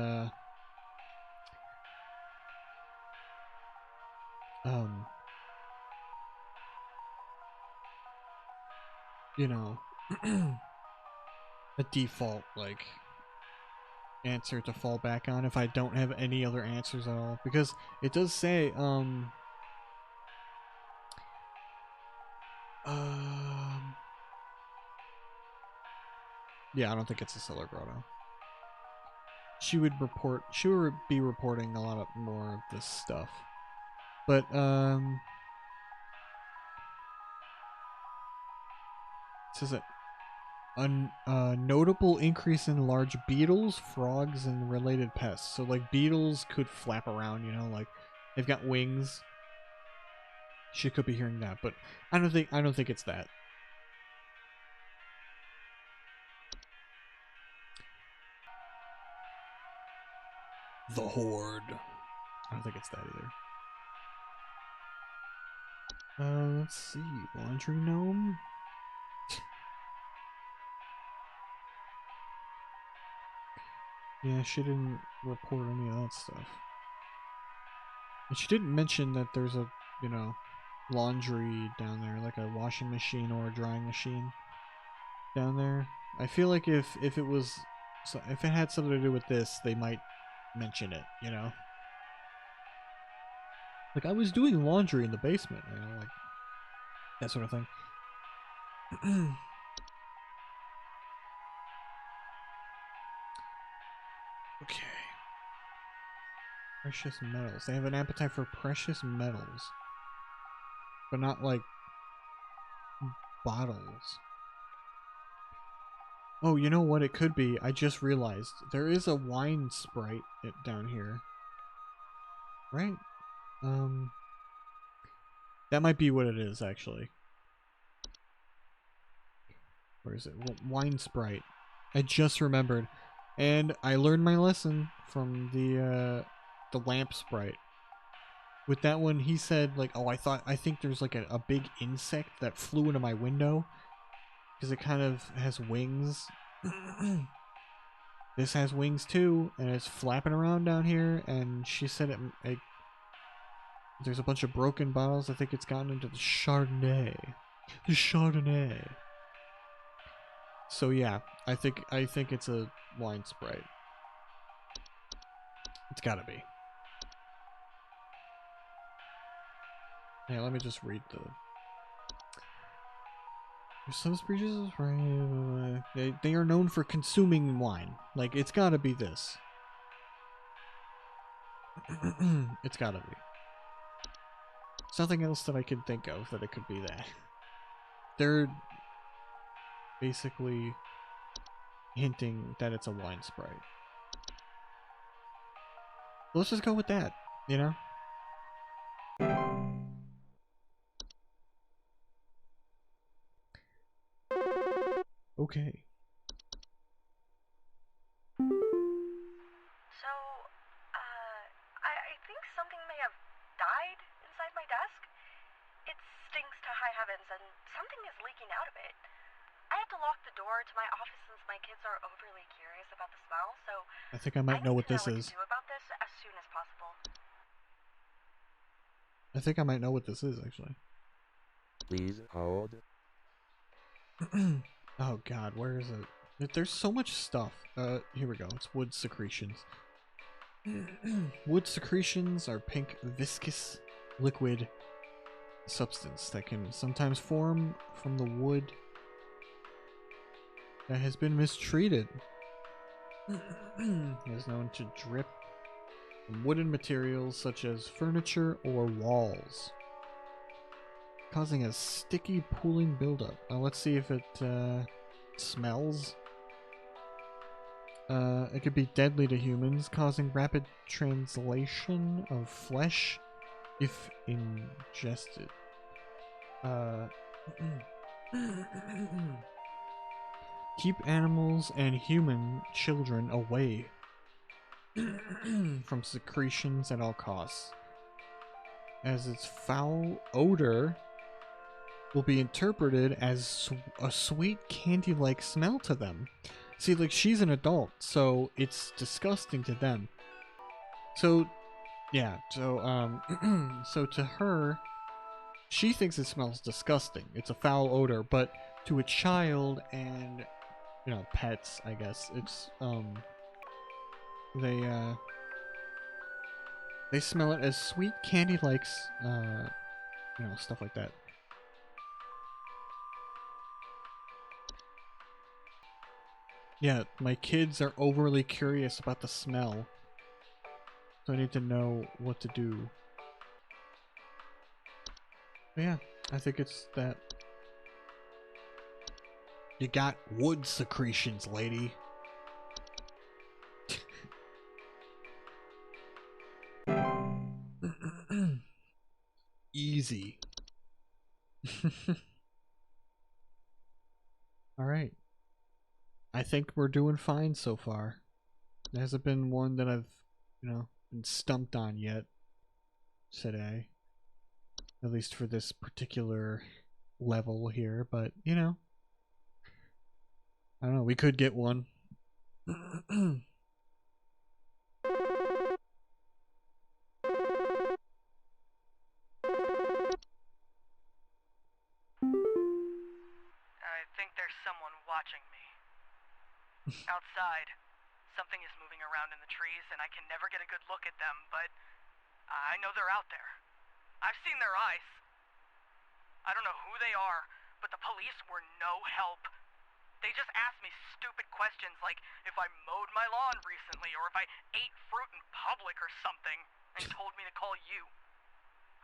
a default like answer to fall back on if I don't have any other answers at all, because it does say yeah, I don't think it's a cellar grotto. She would be reporting a lot more of this stuff, but says that a notable increase in large beetles, frogs, and related pests. So like beetles could flap around, you know, like they've got wings. She could be hearing that, but I don't think it's that. The Horde. I don't think it's that either. Let's see. Laundry gnome. Yeah, she didn't report any of that stuff. And she didn't mention that there's a, you know, laundry down there, like a washing machine or a drying machine down there. I feel like if it was, so if it had something to do with this, they might mention it, you know? Like, I was doing laundry in the basement, you know, like, that sort of thing. Okay. Precious metals. They have an appetite for precious metals. But not, like, bottles. Oh, you know what it could be? I just realized. There is a wine sprite down here. Right? That might be what it is, actually. Where is it? Wine sprite. I just remembered. And I learned my lesson from the lamp sprite. With that one, he said, like, oh, I think there's, like, a big insect that flew into my window. Because it kind of has wings. This has wings, too. And it's flapping around down here. And she said there's a bunch of broken bottles. I think it's gotten into the Chardonnay. The Chardonnay. So yeah, I think it's a wine sprite. It's gotta be. Yeah, let me just read the. Some species, right? They are known for consuming wine. Like, it's gotta be this. It's gotta be. There's nothing else that I can think of that it could be that. They're basically hinting that it's a wine sprite. Let's just go with that, you know? Okay. So, I think something may have died inside my desk. It stinks to high heavens, and something is leaking out of it. I have to lock the door to my office since my kids are overly curious about the smell, so I think I might know what this is. I need to know what to do about this as soon as possible. I think I might know what this is, actually. Please hold. Oh god, where is it? There's so much stuff. Here we go. It's wood secretions. Wood secretions are pink, viscous, liquid substance that can sometimes form from the wood that has been mistreated. It is known to drip from wooden materials such as furniture or walls, causing a sticky pooling buildup. Let's see if it smells. It could be deadly to humans, causing rapid translation of flesh if ingested. Keep animals and human children away from secretions at all costs, as its foul odor will be interpreted as a sweet candy-like smell to them. See, like, she's an adult, so it's disgusting to them. So, yeah, so, so to her, she thinks it smells disgusting. It's a foul odor, but to a child and, you know, pets, I guess, it's, they smell it as sweet candy-like, you know, stuff like that. Yeah, my kids are overly curious about the smell. So I need to know what to do. But yeah, I think it's that. You got wood secretions, lady. Easy. Alright. I think we're doing fine so far. There hasn't been one that I've, been stumped on yet today. At least for this particular level here, but, I don't know, we could get one. I think there's someone watching me. Outside, something is moving around in the trees, and I can never get a good look at them, but I know they're out there. I've seen their eyes. I don't know who they are, but the police were no help. They just asked me stupid questions like if I mowed my lawn recently or if I ate fruit in public or something, and told me to call you.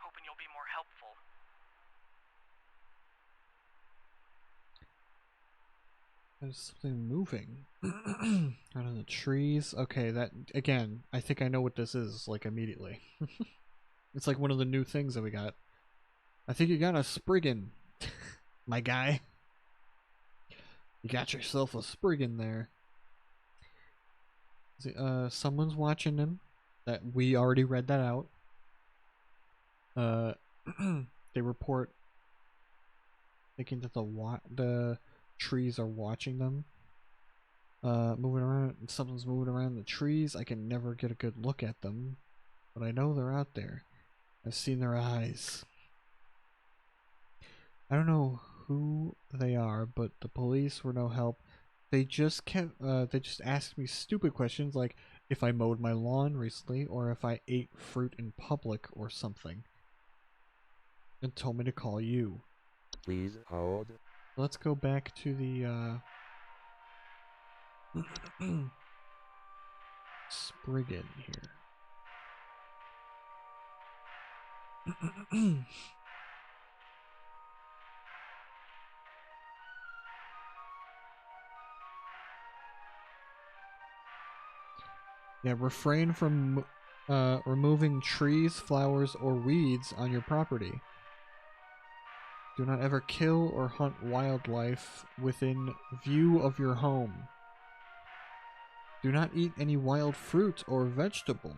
Hoping you'll be more helpful. There's something moving out of the trees. Okay, that again, I think I know what this is, like, immediately. It's like one of the new things that we got. I think you got a Spriggan, my guy. You got yourself a Spriggan there. Someone's watching him. That we already read that out. They report thinking that the trees are watching them. Moving around. Something's moving around the trees. I can never get a good look at them, but I know they're out there. I've seen their eyes. I don't know who they are, but the police were no help. They just asked me stupid questions like if I mowed my lawn recently or if I ate fruit in public or something. And told me to call you. Please hold. Let's go back to the Spriggan here. Yeah, refrain from removing trees, flowers, or weeds on your property. Do not ever kill or hunt wildlife within view of your home. Do not eat any wild fruit or vegetable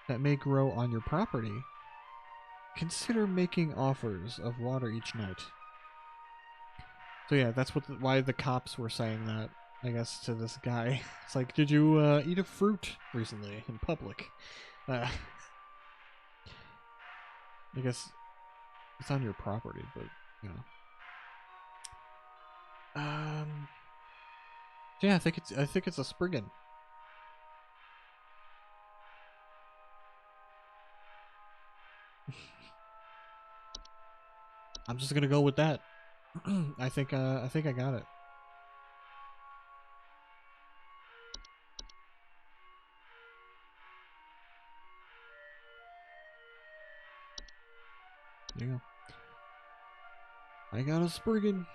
that may grow on your property. Consider making offers of water each night. So yeah, that's why the cops were saying that, I guess, to this guy. It's like, did you eat a fruit recently in public? I guess it's on your property, but yeah, I think it's a Spriggan. I'm just gonna go with that. I think I got it. There you go. I got a Spriggan.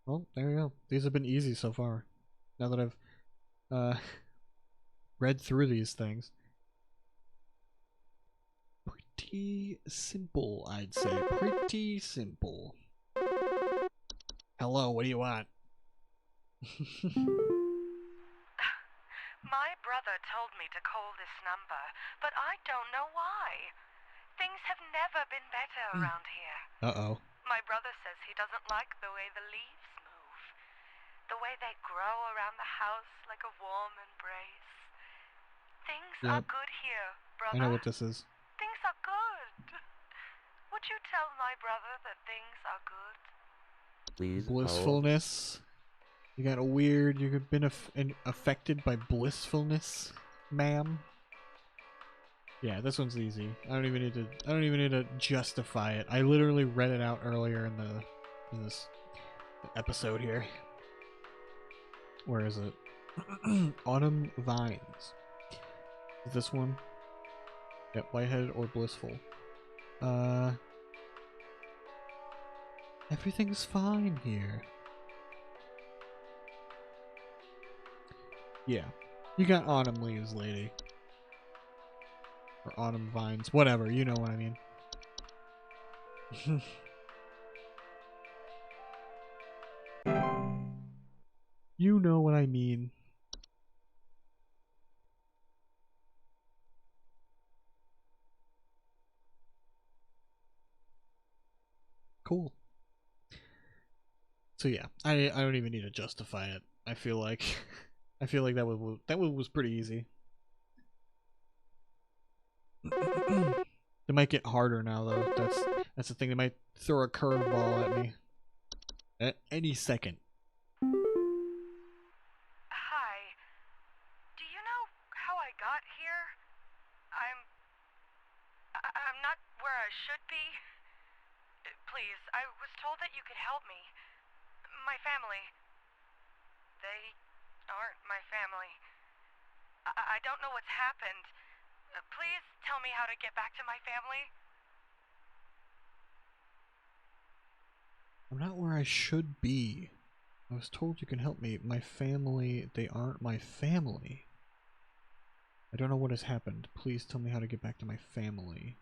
Well, there you go. These have been easy so far. Now that I've read through these things. Pretty simple, I'd say. Pretty simple. Hello, what do you want? My brother told me to call this number, but I don't know why. Things have never been better around here. Uh-oh. My brother says he doesn't like the way the leaves move. The way they grow around the house like a warm embrace. Things are good here, brother. I know what this is. Things are good. Would you tell my brother that things are good? Please Blissfulness. You got you've been affected by blissfulness, ma'am. Yeah, this one's easy. I don't even need to justify it. I literally read it out earlier in this episode here. Where is it? Autumn Vines. Is this one? Yep, lightheaded or blissful. Everything's fine here. Yeah. You got autumn leaves, lady. Or autumn vines. Whatever, you know what I mean. You know what I mean. Cool. So yeah, I don't even need to justify it. I feel like I feel like that was pretty easy. They might get harder now though. That's the thing. They might throw a curveball at me at any second. Hi. Do you know how I got here? I'm not where I should be. Please, I was told that you could help me. My family. They aren't my family. I don't know what's happened. Please tell me how to get back to my family. I'm not where I should be. I was told you can help me. My family, they aren't my family. I don't know what has happened. Please tell me how to get back to my family.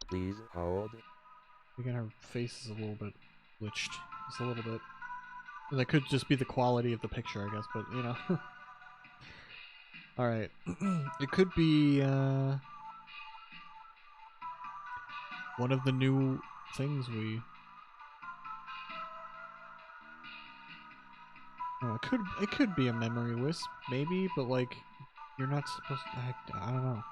Please hold. Again, her face is a little bit glitched. Just a little bit. That could just be the quality of the picture, I guess, but, you know. Alright. It could be, one of the new things we... it could be a memory wisp, maybe, but, like, you're not supposed to... I don't know.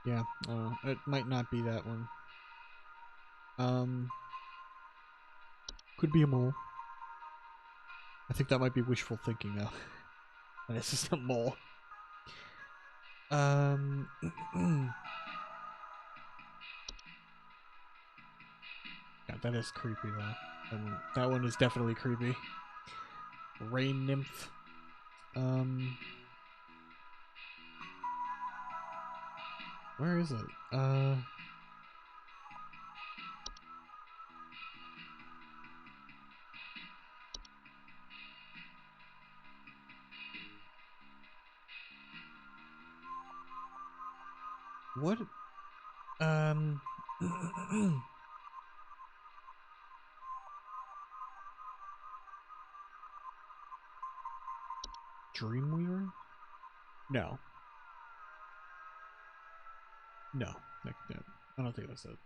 Yeah, it might not be that one. Could be a mole. I think that might be wishful thinking, though. And it's just a mole. God, that is creepy, though. That one is definitely creepy. Rain nymph. Where is it? What? Dreamweaver? No. No. I don't think that's it.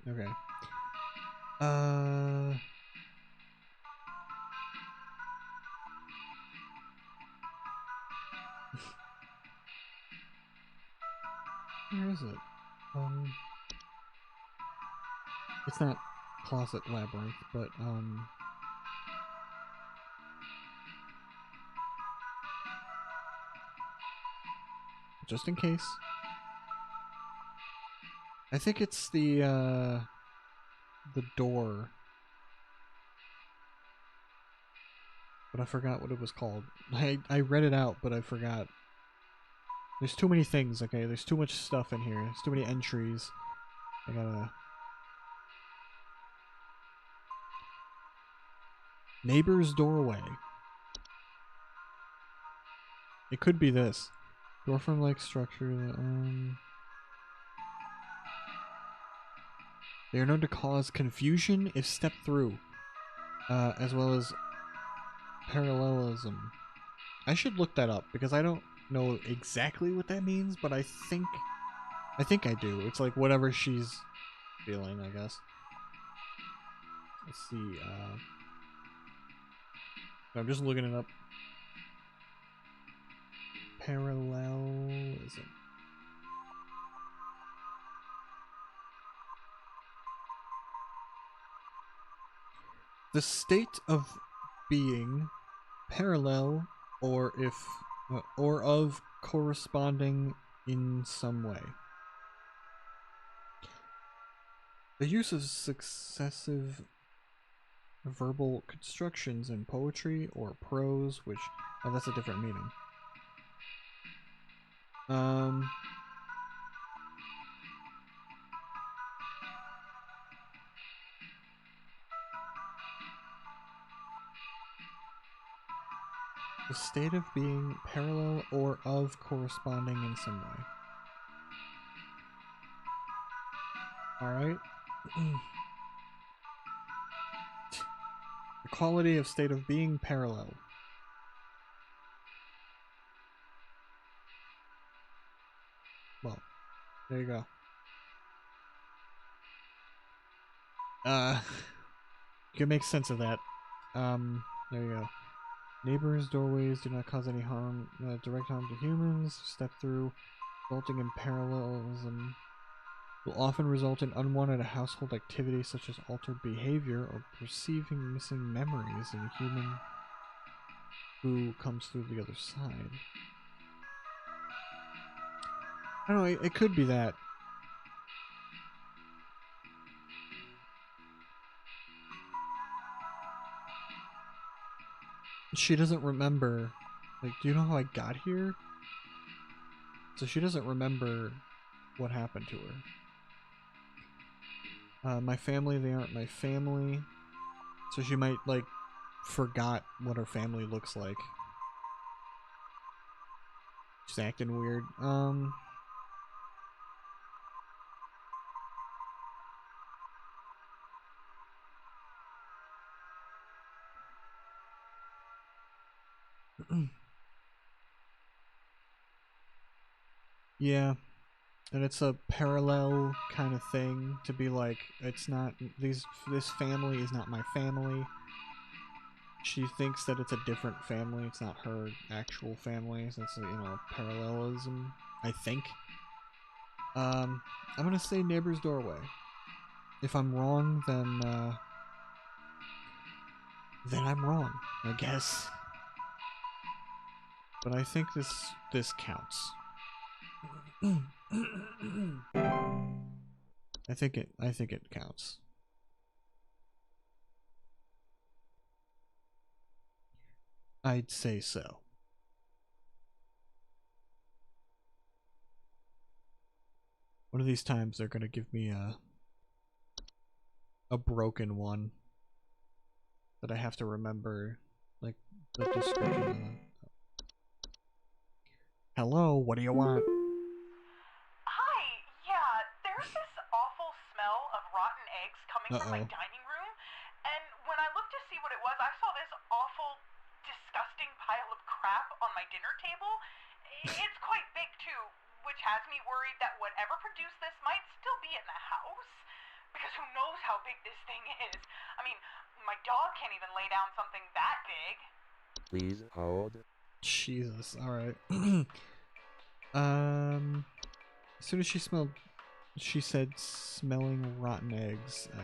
Okay. Where is it? It's not Closet Labyrinth, but, just in case. I think it's the door. But I forgot what it was called. I read it out, but I forgot. There's too many things, okay? There's too much stuff in here. There's too many entries. I gotta... Neighbor's doorway. It could be this. Doorframe-like structure. They are known to cause confusion if stepped through, as well as parallelism. I should look that up because I don't know exactly what that means, but I think I do. It's like whatever she's feeling, I guess. Let's see. I'm just looking it up. Parallelism. The state of being parallel or if or of corresponding in some way. The use of successive verbal constructions in poetry or prose, which that's a different meaning. The state of being parallel or of corresponding in some way. Alright. The quality of state of being parallel. Well, there you go. You can make sense of that. There you go. Neighbors' doorways do not cause any harm, direct harm to humans. Step through, resulting in parallelism, will often result in unwanted household activities such as altered behavior or perceiving missing memories in a human who comes through the other side. I don't know, it could be that. She doesn't remember, like, do you know how I got here? So she doesn't remember what happened to her. My family, they aren't my family. So she might, like, forgot what her family looks like. She's acting weird. Yeah. And it's a parallel kind of thing to be like, it's not, this family is not my family. She thinks that it's a different family, it's not her actual family, so it's, you know, parallelism, I think. I'm gonna say neighbor's doorway. If I'm wrong, then I'm wrong, I guess. But I think this counts. I think it counts. I'd say so. One of these times they're gonna give me a broken one that I have to remember, like the description of it. Hello, what do you want? Hi, yeah, there's this awful smell of rotten eggs coming from my dining room, and when I looked to see what it was, I saw this awful, disgusting pile of crap on my dinner table. It's quite big, too, which has me worried that whatever produced this might still be in the house, because who knows how big this thing is. I mean, my dog can't even lay down something that big. Please hold. Jesus, alright. As soon as she said smelling rotten eggs, I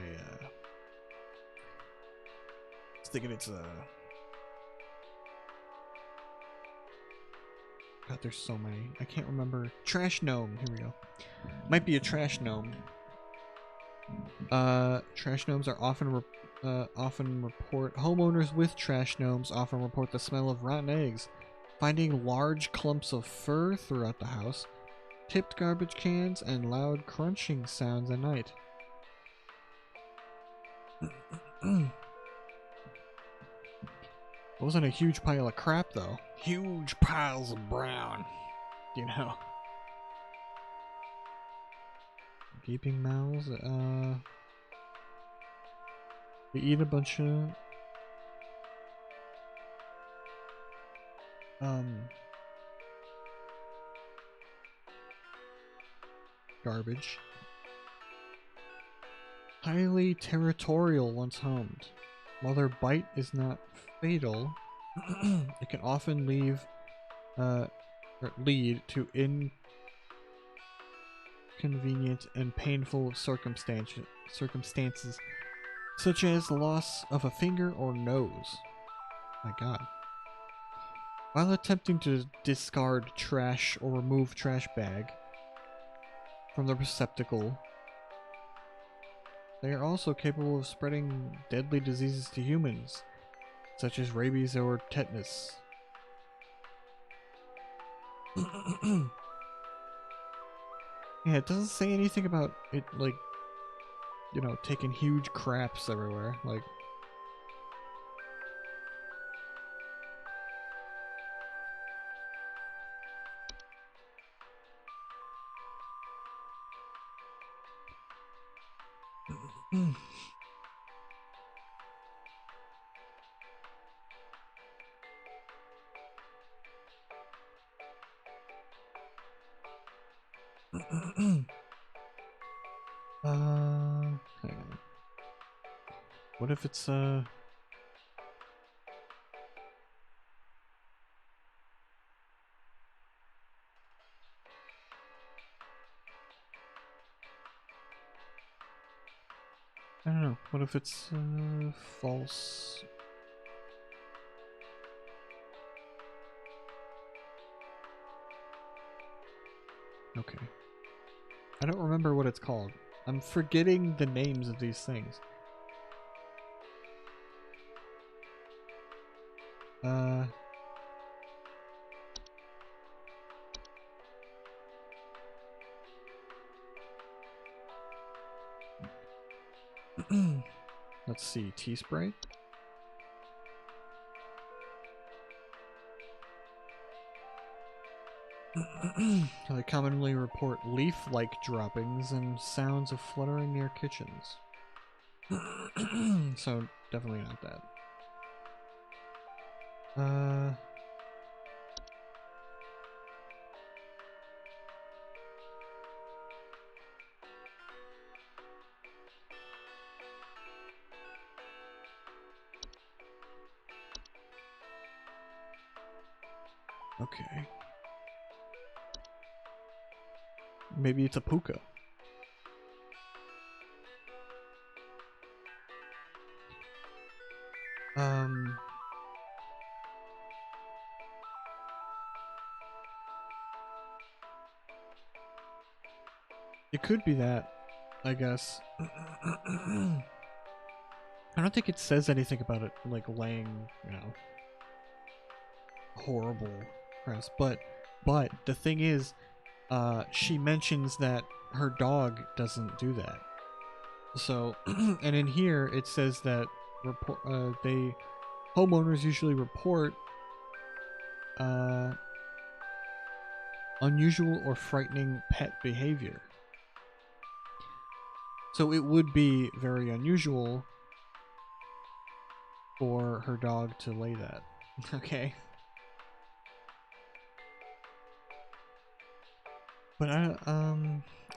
was thinking it's God, there's so many. I can't remember. Trash gnome, here we go. Might be a trash gnome. Trash gnomes are often report homeowners with trash gnomes often report the smell of rotten eggs, finding large clumps of fur throughout the house, tipped garbage cans, and loud crunching sounds at night. It wasn't a huge pile of crap though. Huge piles of brown, you know. Gaping mouths. They eat a bunch of garbage. Highly territorial once homed. While their bite is not fatal, it can often lead to inconvenient and painful circumstances, such as the loss of a finger or nose. My God. While attempting to discard trash or remove trash bag from the receptacle, they are also capable of spreading deadly diseases to humans, such as rabies or tetanus. Yeah, it doesn't say anything about it, like, you know, taking huge craps everywhere. Like, hang on. What if it's, I don't know. What if it's, false? Okay. I don't remember what it's called. I'm forgetting the names of these things. Let's see, tea spray? They commonly report leaf-like droppings and sounds of fluttering near kitchens. So, definitely not that. Okay. Maybe it's a puka. It could be that, I guess. I don't think it says anything about it, like, laying, you know, horrible press. But the thing is, she mentions that her dog doesn't do that. So, and in here it says that homeowners usually report unusual or frightening pet behavior. So it would be very unusual for her dog to lay that. Okay. But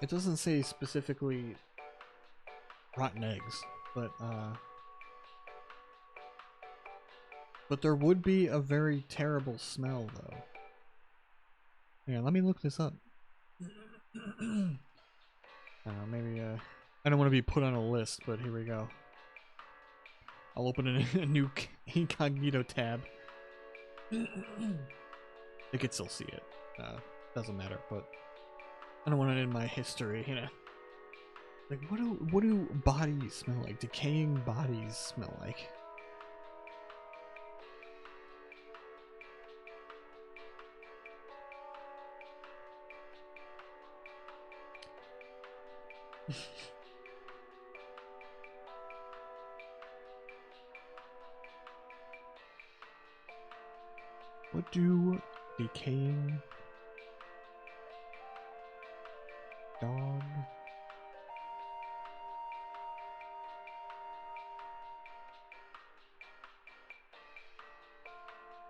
it doesn't say specifically rotten eggs, but there would be a very terrible smell though. Yeah, let me look this up. I don't know, maybe I don't want to be put on a list, but here we go. I'll open a new incognito tab. I could still see it. Doesn't matter, but I don't want it in my history, you know. Like, what do bodies smell like? Decaying bodies smell like? What do decaying dog?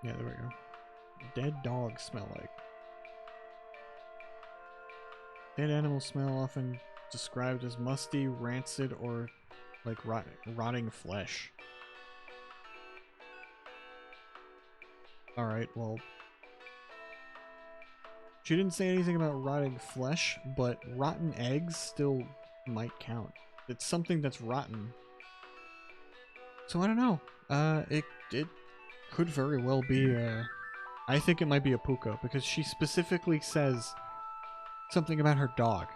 Yeah, there we go. Dead dogs smell like. Dead animals smell often described as musty, rancid, or like rotting flesh. Alright, well. She didn't say anything about rotting flesh, but rotten eggs still might count. It's something that's rotten. So I don't know. It could very well be, I I think it might be a puka because she specifically says something about her dog.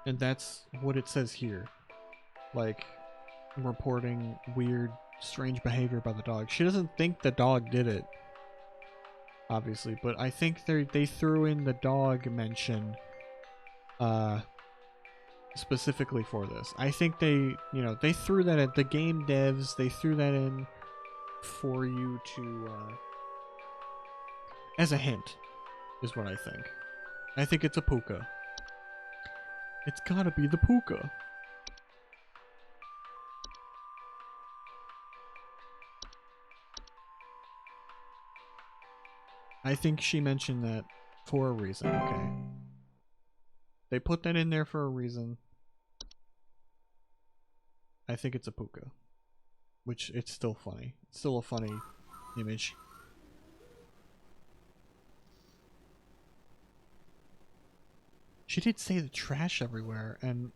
And that's what it says here. Like, reporting weird, strange behavior by the dog. She doesn't think the dog did it, obviously, but I think they threw in the dog mention specifically for this. I think they threw that at the game devs, they threw that in for you to as a hint, is what I think. I think it's a puka. It's gotta be the puka. I think she mentioned that for a reason, okay? They put that in there for a reason. I think it's a puka. Which, it's still funny. It's still a funny image. She did say the trash everywhere, and...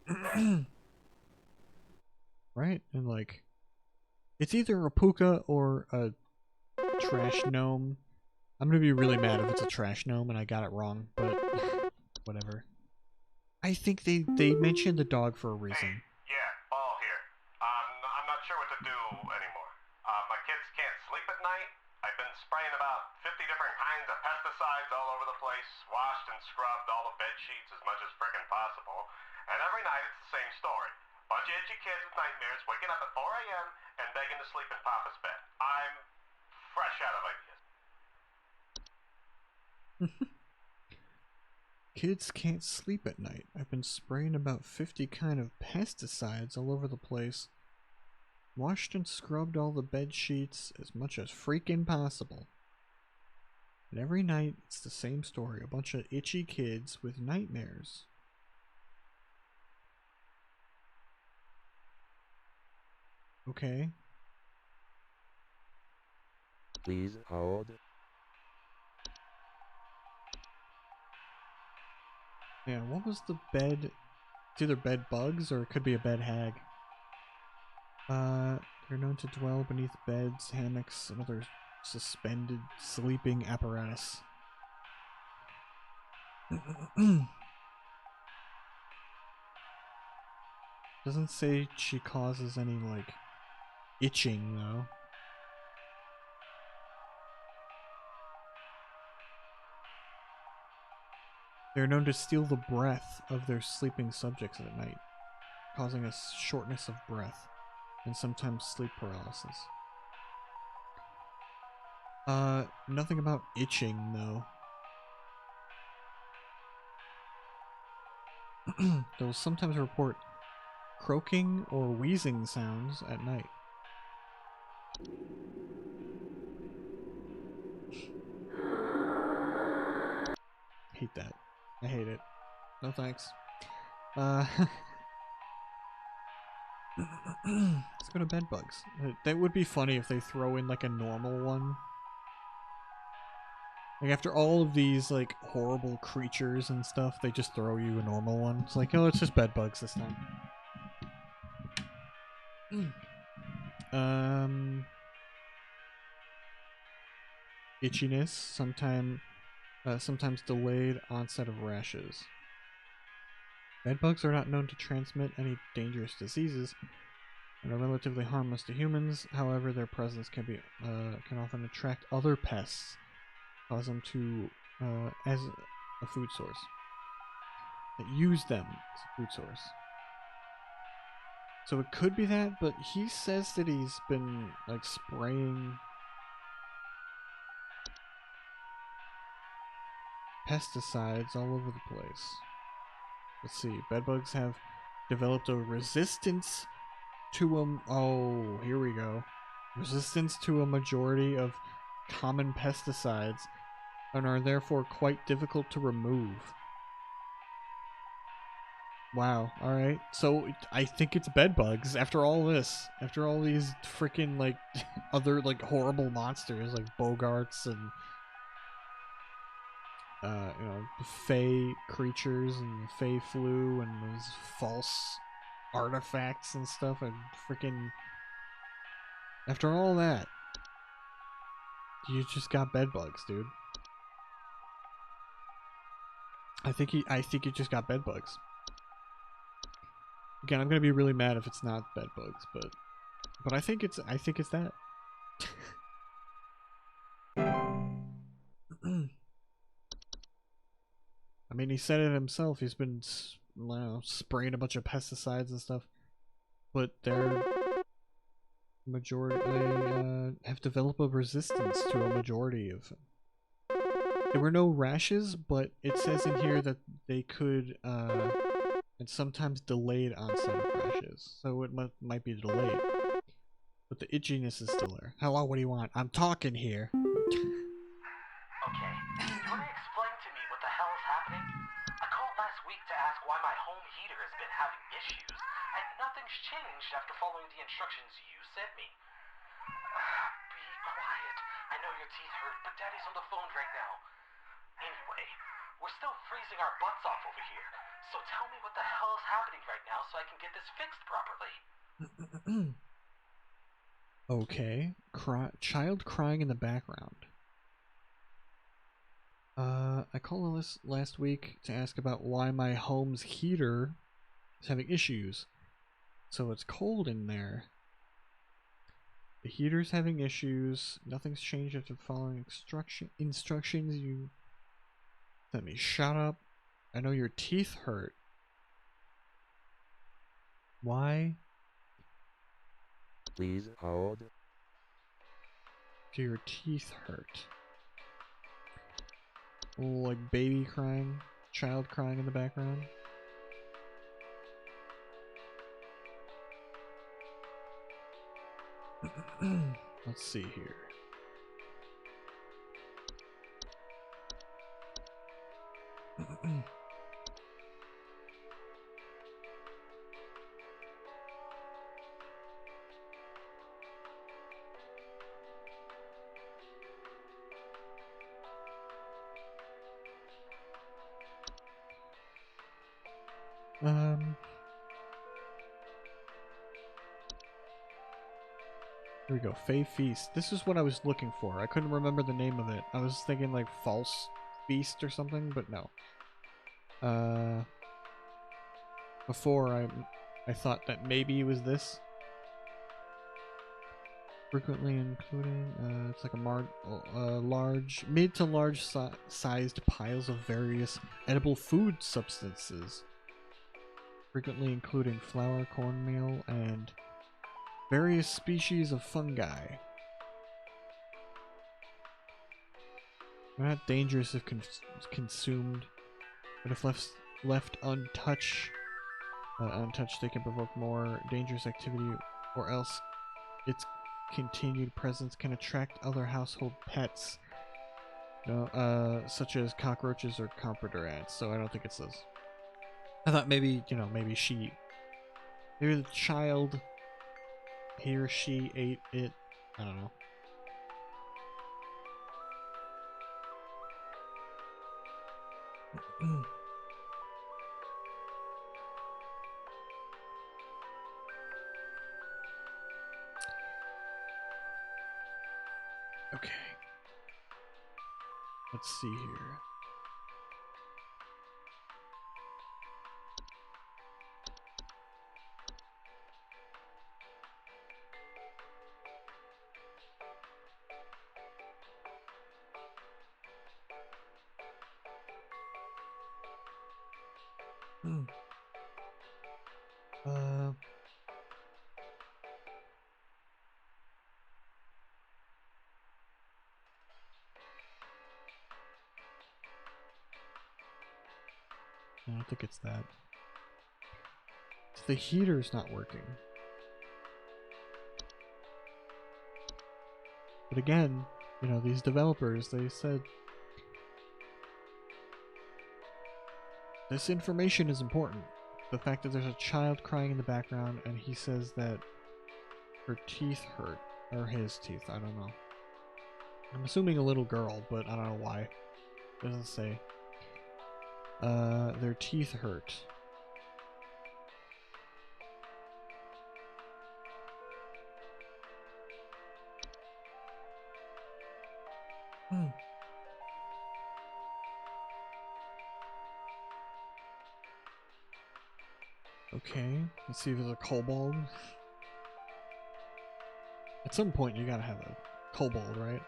right? And like... It's either a puka or a trash gnome. I'm gonna be really mad if it's a trash gnome and I got it wrong, but... whatever. I think they mentioned the dog for a reason. Hey, yeah, Ball here. I'm not sure what to do anymore. My kids can't sleep at night. I've been spraying about 50 different kinds of pesticides all over the place, washed and scrubbed all the bed sheets as much as frickin' possible, and every night it's the same story. Bunch of itchy kids with nightmares waking up at 4 a.m. and begging to sleep in Papa's bed. I'm fresh out of ideas. Kids can't sleep at night. I've been spraying about 50 kind of pesticides all over the place. Washed and scrubbed all the bed sheets as much as freaking possible. And every night it's the same story. A bunch of itchy kids with nightmares. Okay. Please hold. Yeah, what was the bed? It's either bed bugs or it could be a bed hag. They're known to dwell beneath beds, hammocks, and other suspended sleeping apparatus. Doesn't say she causes any, like, itching, though. They are known to steal the breath of their sleeping subjects at night, causing a shortness of breath and sometimes sleep paralysis. Nothing about itching, though. They'll sometimes report croaking or wheezing sounds at night. Hate that. I hate it. No thanks. Let's go to bed bugs. That would be funny if they throw in like a normal one. Like after all of these like horrible creatures and stuff, they just throw you a normal one. It's like, oh, it's just bed bugs this time. Itchiness, sometimes delayed onset of rashes. Bedbugs are not known to transmit any dangerous diseases and are relatively harmless to humans. However, their presence can often attract other pests, cause them to as a food source. That use them as a food source. So it could be that, but he says that he's been like spraying pesticides all over the place. Let's see. Bedbugs have developed a resistance to oh, here we go. Resistance to a majority of common pesticides and are therefore quite difficult to remove. Wow, alright. So I think it's bedbugs after all this. After all these freaking like other like horrible monsters like Bogarts and fey creatures and fey flu and those false artifacts and stuff, and freaking after all that, you just got bed bugs, dude. I think he just got bed bugs. Again, I'm gonna be really mad if it's not bed bugs, but I think it's that. I mean, he said it himself. He's been, spraying a bunch of pesticides and stuff, but they're they have developed a resistance to a majority of them. There were no rashes, but it says in here that they could, and sometimes delayed onset of rashes, so it might be delayed. But the itchiness is still there. Hello, what do you want? I'm talking here. Okay, do you want to explain to me what the hell is happening? I called last week to ask why my home heater has been having issues, and nothing's changed after following the instructions you sent me. Be quiet. I know your teeth hurt, but Daddy's on the phone right now. Anyway, we're still freezing our butts off over here, so tell me what the hell is happening right now so I can get this fixed properly. Okay. Child crying in the background. I called this last week to ask about why my home's heater is having issues. So it's cold in there. The heater's having issues. Nothing's changed after following instructions you sent me. Shut up. I know your teeth hurt. Why? Please hold. Do your teeth hurt? Oh, like baby crying, child crying in the background. Let's see here. Here we go. Fey Feast. This is what I was looking for. I couldn't remember the name of it. I was thinking like False Feast or something, but no. Before I thought that maybe it was this. Frequently including, it's like mid to large sized piles of various edible food substances. Frequently including flour, cornmeal, and various species of fungi. They're not dangerous if consumed, but if left untouched, they can provoke more dangerous activity, or else its continued presence can attract other household pets, such as cockroaches or carpenter ants. So I don't think it's those. I thought maybe, maybe the child, he or she ate it. I don't know. Okay. Let's see here. I don't think it's that. The heater's not working. But again, these developers, they said this information is important. The fact that there's a child crying in the background and he says that her teeth hurt. Or his teeth, I don't know. I'm assuming a little girl, but I don't know why. It doesn't say. Their teeth hurt. Okay, let's see if there's a kobold. At some point, you gotta have a kobold, right?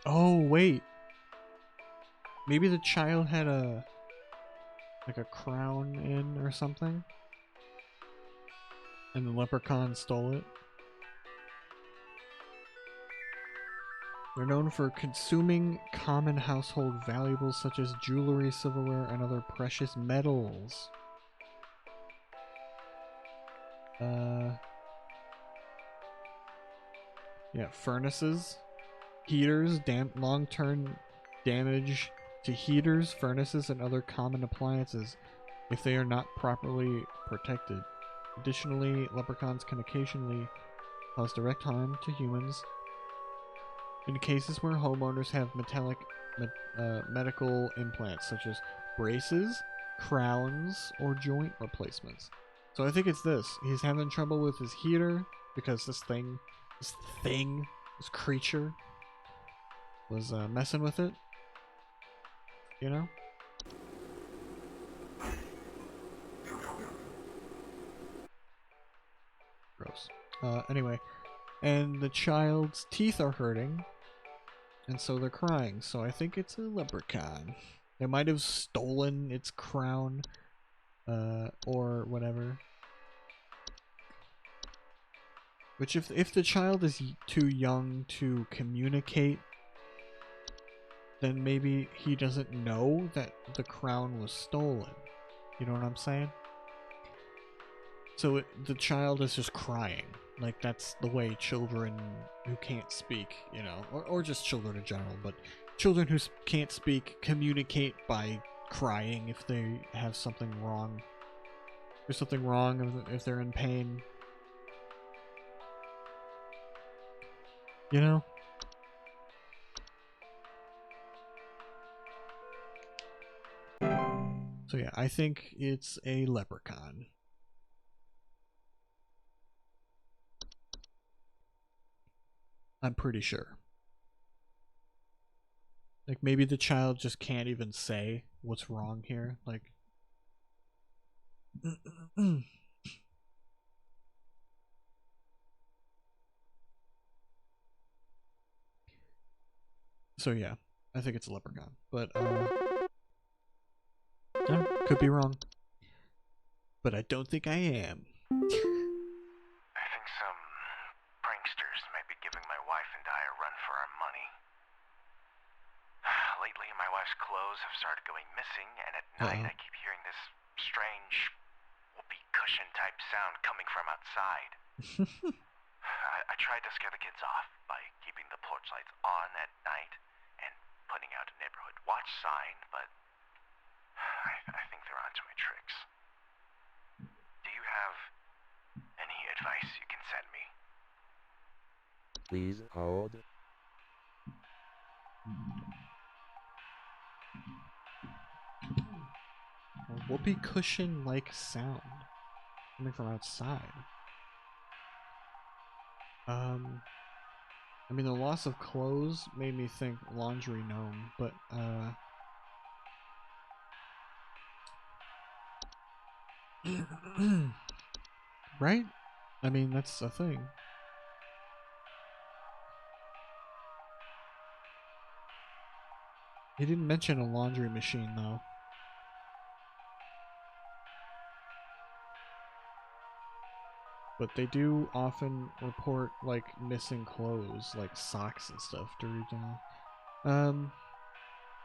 Oh, wait. Maybe the child had a like a crown in or something, and the leprechaun stole it. They're known for consuming common household valuables such as jewelry, silverware, and other precious metals. Yeah, furnaces, heaters, long-term damage to heaters, furnaces, and other common appliances if they are not properly protected. Additionally, leprechauns can occasionally cause direct harm to humans in cases where homeowners have medical implants such as braces, crowns, or joint replacements. So I think it's this. He's having trouble with his heater because this creature was messing with it. You know? Gross. Anyway, and the child's teeth are hurting, and so they're crying. So I think it's a leprechaun. They might have stolen its crown, or whatever. Which, if the child is too young to communicate, then maybe he doesn't know that the crown was stolen. You know what I'm saying? So the child is just crying. Like, that's the way children who can't speak, you know, or just children in general, but children who can't speak communicate by crying if they have something wrong. If there's something wrong, if they're in pain. You know? So yeah, I think it's a leprechaun. I'm pretty sure. Like, maybe the child just can't even say what's wrong here. Like, so yeah, I think it's a leprechaun. But, no, could be wrong. But I don't think I am. I think some pranksters might be giving my wife and I a run for our money. Lately, my wife's clothes have started going missing, and at night I keep hearing this strange whoopee cushion type sound coming from outside. I tried to scare the kids off by keeping the porch lights on at night and putting out a neighborhood watch sign, but I think they're onto my tricks. Do you have any advice you can send me? Please hold. A whoopee cushion like sound coming from outside. I mean, the loss of clothes made me think laundry gnome, but right? I mean, that's a thing. He didn't mention a laundry machine, though. But they do often report, like, missing clothes, like socks and stuff during,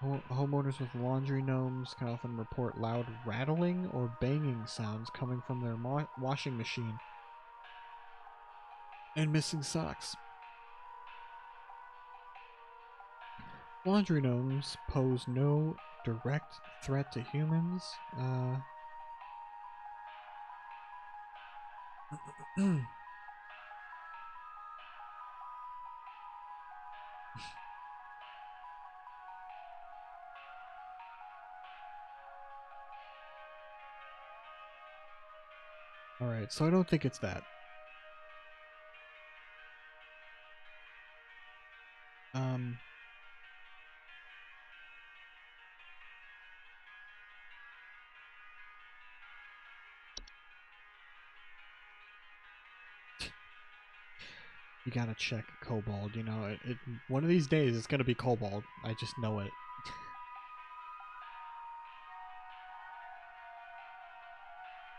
homeowners with laundry gnomes can often report loud rattling or banging sounds coming from their washing machine and missing socks. Laundry gnomes pose no direct threat to humans. Alright, so I don't think it's that. you gotta check kobold. You know, one of these days it's gonna be kobold. I just know it.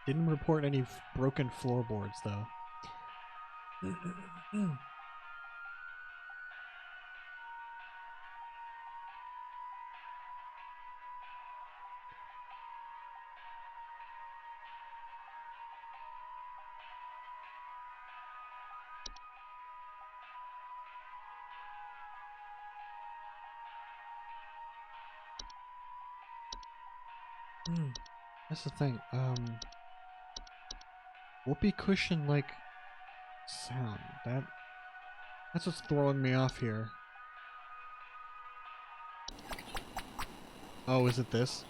Didn't report any broken floorboards though. That's the thing. Whoopee cushion like sound. That's what's throwing me off here. Oh, is it this?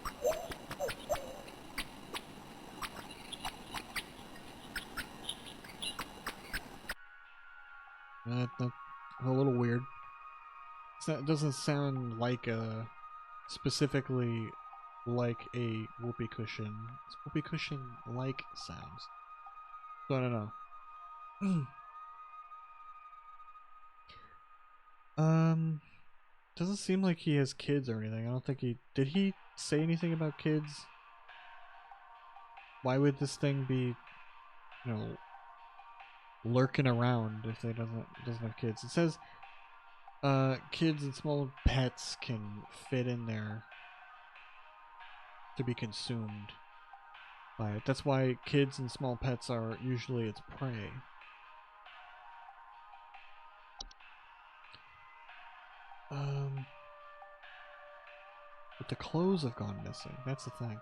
That's a little weird. It doesn't sound like specifically like a whoopee cushion. It's whoopee cushion like sounds. So I don't know. Doesn't seem like he has kids or anything. I don't think did he say anything about kids? Why would this thing be, you know, lurking around if they doesn't have kids? It says kids and small pets can fit in there to be consumed by it. That's why kids and small pets are usually its prey. But the clothes have gone missing. That's the thing.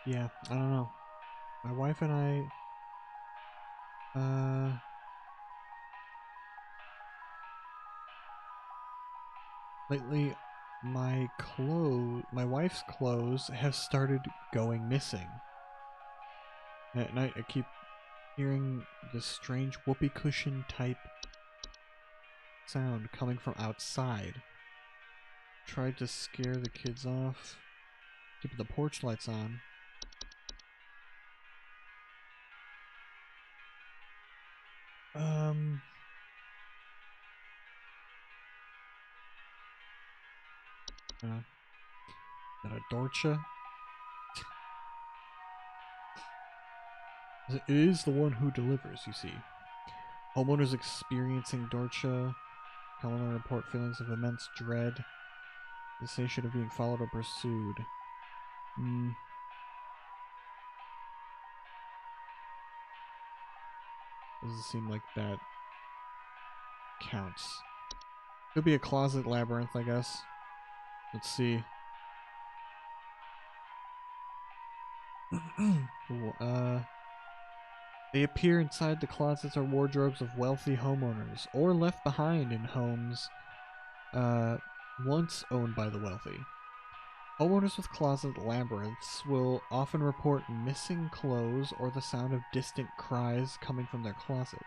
Yeah, I don't know. My wife and I, lately, my wife's clothes have started going missing. And at night, I keep hearing this strange whoopee cushion type sound coming from outside. Tried to scare the kids off, keeping the porch lights on. Is that a Dorcha? It is the one who delivers, you see. Homeowners experiencing Dorcha commonly report feelings of immense dread, sensation of being followed or pursued. Doesn't seem like that counts. Could be a closet labyrinth, I guess. Let's see. Ooh, they appear inside the closets or wardrobes of wealthy homeowners, or left behind in homes once owned by the wealthy. Homeowners with closet labyrinths will often report missing clothes or the sound of distant cries coming from their closet.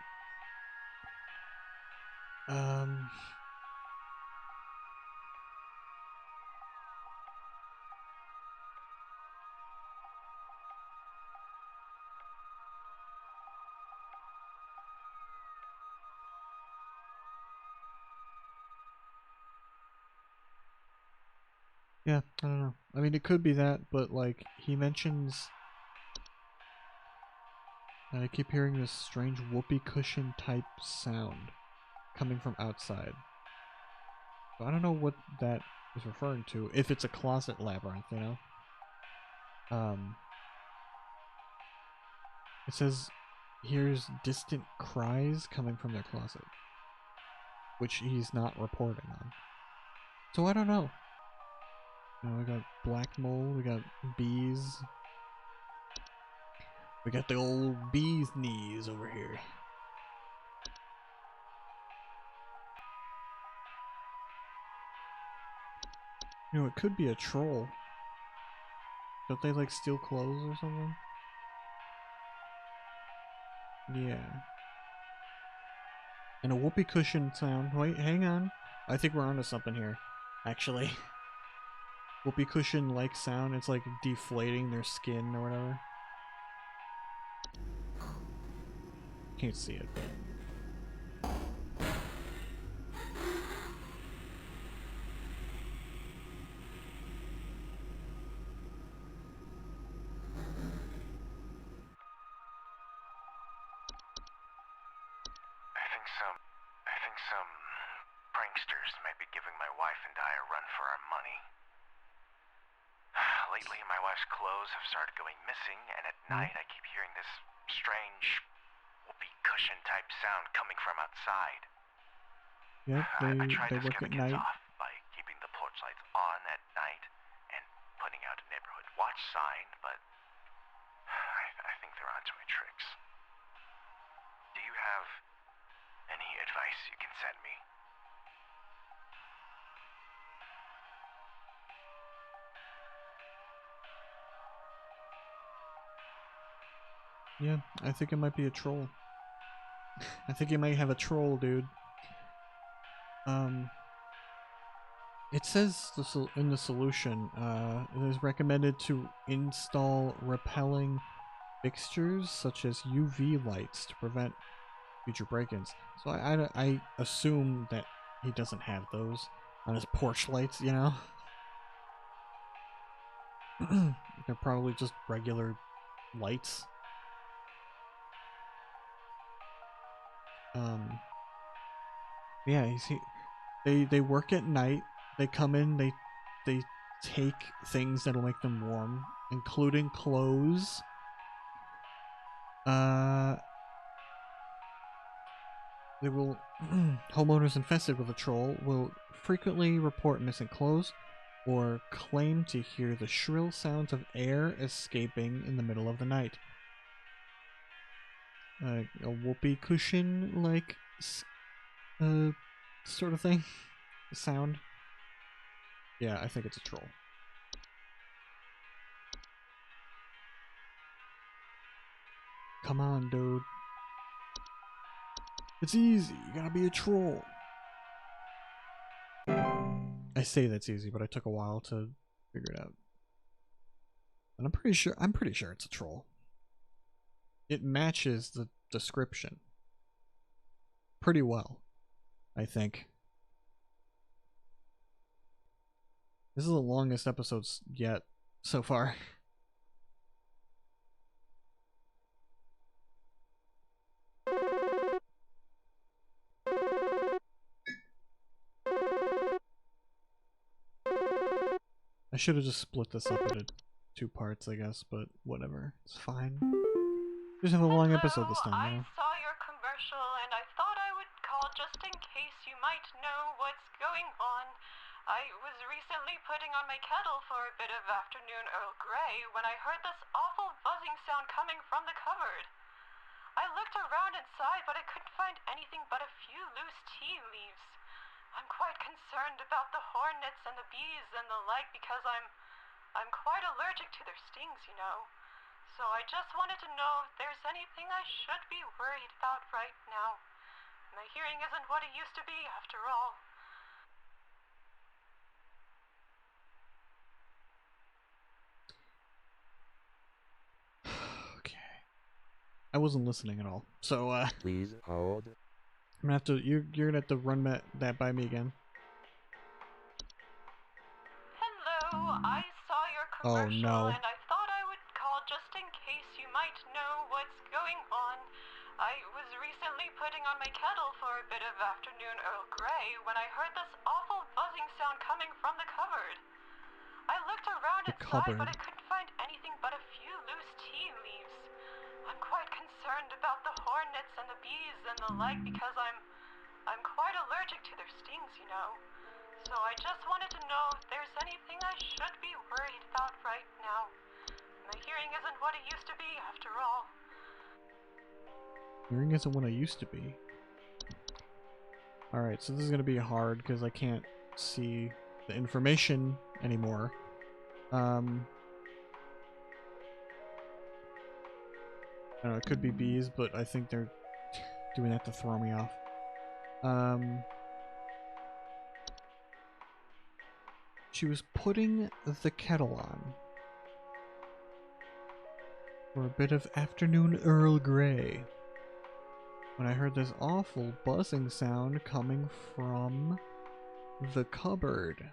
Yeah, I don't know. I mean, it could be that, but like, he mentions... I keep hearing this strange whoopee cushion type sound coming from outside. So I don't know what that is referring to, if it's a closet labyrinth, you know? It says, hears distant cries coming from their closet, which he's not reporting on. So I don't know. You know, we got black mold, we got bees. We got the old bee's knees over here. You know, it could be a troll. Don't they like steal clothes or something? Yeah. And a whoopee cushion sound. Wait, hang on. I think we're onto something here. Actually. Whoopee cushion like sound. It's like deflating their skin or whatever. Can't see it, but. I think some pranksters might be giving my wife and I a run for our money. Lately, my wife's clothes have started going missing, and at night I keep hearing this strange whoopee cushion type sound coming from outside. Yep, I tried they to work scare at the kids night. off by keeping the porch lights on at night and putting out a neighborhood watch sign, but I think they're onto my tricks. Do you have any advice you can send me? Yeah, I think it might be a troll. I think you might have a troll, dude. It says in the solution, it is recommended to install repelling fixtures such as UV lights to prevent future break-ins. So I assume that he doesn't have those on his porch lights, you know? They're probably just regular lights. Yeah, they work at night. They come in, they take things that'll make them warm, including clothes. They will homeowners infested with a troll will frequently report missing clothes or claim to hear the shrill sounds of air escaping in the middle of the night. A whoopee cushion like sort of thing. Sound. Yeah, I think it's a troll. Come on, dude. It's easy. You gotta be a troll. I say that's easy, but I took a while to figure it out. And I'm pretty sure it's a troll. It matches the description pretty well, I think. This is the longest episode yet so far. I should have just split this up into 2 parts, I guess, but whatever. It's fine. Just have a long episode this time, you know? I saw your commercial and I thought I would call just in case you might know what's going on. I was recently putting on my kettle for a bit of afternoon Earl Grey when I heard this awful buzzing sound coming from the cupboard. I looked around inside, but I couldn't find anything but a few loose tea leaves. I'm quite concerned about the hornets and the bees and the like because I'm quite allergic to their stings, you know. So I just wanted to know if there's anything I should be worried about right now. My hearing isn't what it used to be, after all. Okay. I wasn't listening at all. So, Please hold. I'm gonna have to, you're gonna have to run that by me again. Hello, I saw your Oh, commercial no. and I thought I would call just in case you might know what's going on. I was recently putting on my kettle for a bit of afternoon Earl Grey when I heard this awful buzzing sound coming from the cupboard. I looked around inside, but I couldn't find anything but a few loose tea leaves. I'm quite concerned about the hornets and the bees and the like because I'm quite allergic to their stings, you know. So I just wanted to know if there's anything I should be worried about right now. My hearing isn't what it used to be, after all. Hearing isn't what I used to be. Alright, so this is gonna be hard because I can't see the information anymore. I don't know, it could be bees, but I think they're doing that to throw me off. She was putting the kettle on for a bit of afternoon Earl Grey when I heard this awful buzzing sound coming from the cupboard.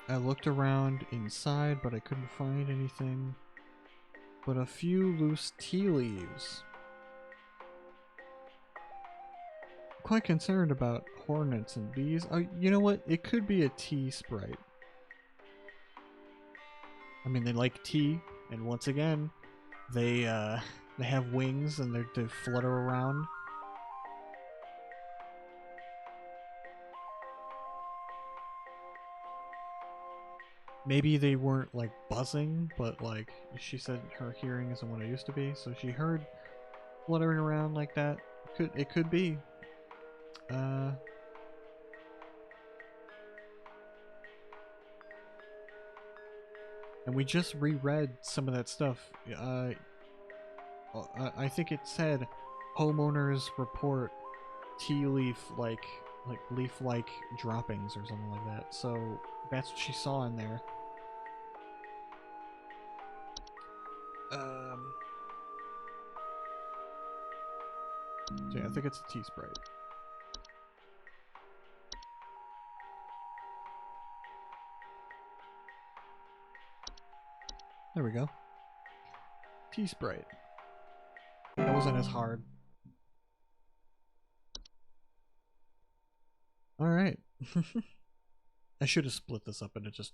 I looked around inside, but I couldn't find anything but a few loose tea leaves. Quite concerned about hornets and bees. Oh, you know what? It could be a tea sprite. I mean, they like tea, and once again, they have wings and they flutter around. Maybe they weren't like buzzing, but like she said, her hearing isn't what it used to be, so she heard fluttering around like that. It could be. And we just reread some of that stuff. I think it said homeowners report tea leaf like leaf-like droppings or something like that. So that's what she saw in there. So yeah, I think it's a tea sprite. There we go. Tea sprite. That wasn't as hard. Alright. I should have split this up into just,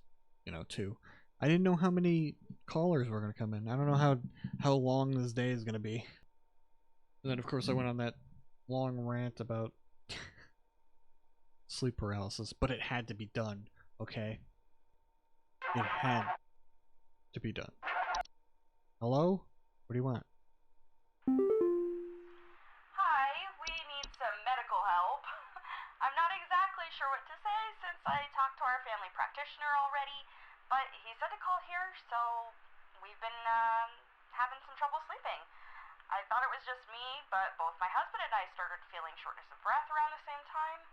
two. I didn't know how many callers were going to come in. I don't know how long this day is going to be. And then, of course, I went on that long rant about sleep paralysis, but it had to be done, okay? It had to be done. Hello? What do you want? Hi, we need some medical help. I'm not exactly sure what to say since I talked to our family practitioner already, but he said to call here, so we've been having some trouble sleeping. I thought it was just me, but both my husband and I started feeling shortness of breath around the same time.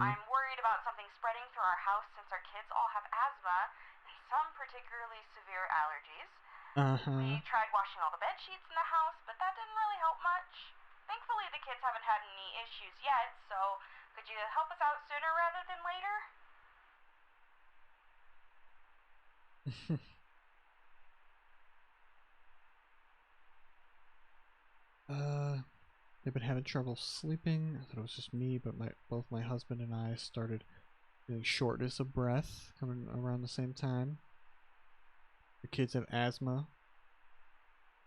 I'm worried about something spreading through our house since our kids all have asthma and some particularly severe allergies. We tried washing all the bed sheets in the house, but that didn't really help much. Thankfully, the kids haven't had any issues yet, so could you help us out sooner rather than later? They've been having trouble sleeping. I thought it was just me, but both my husband and I started feeling shortness of breath coming around the same time. The kids have asthma.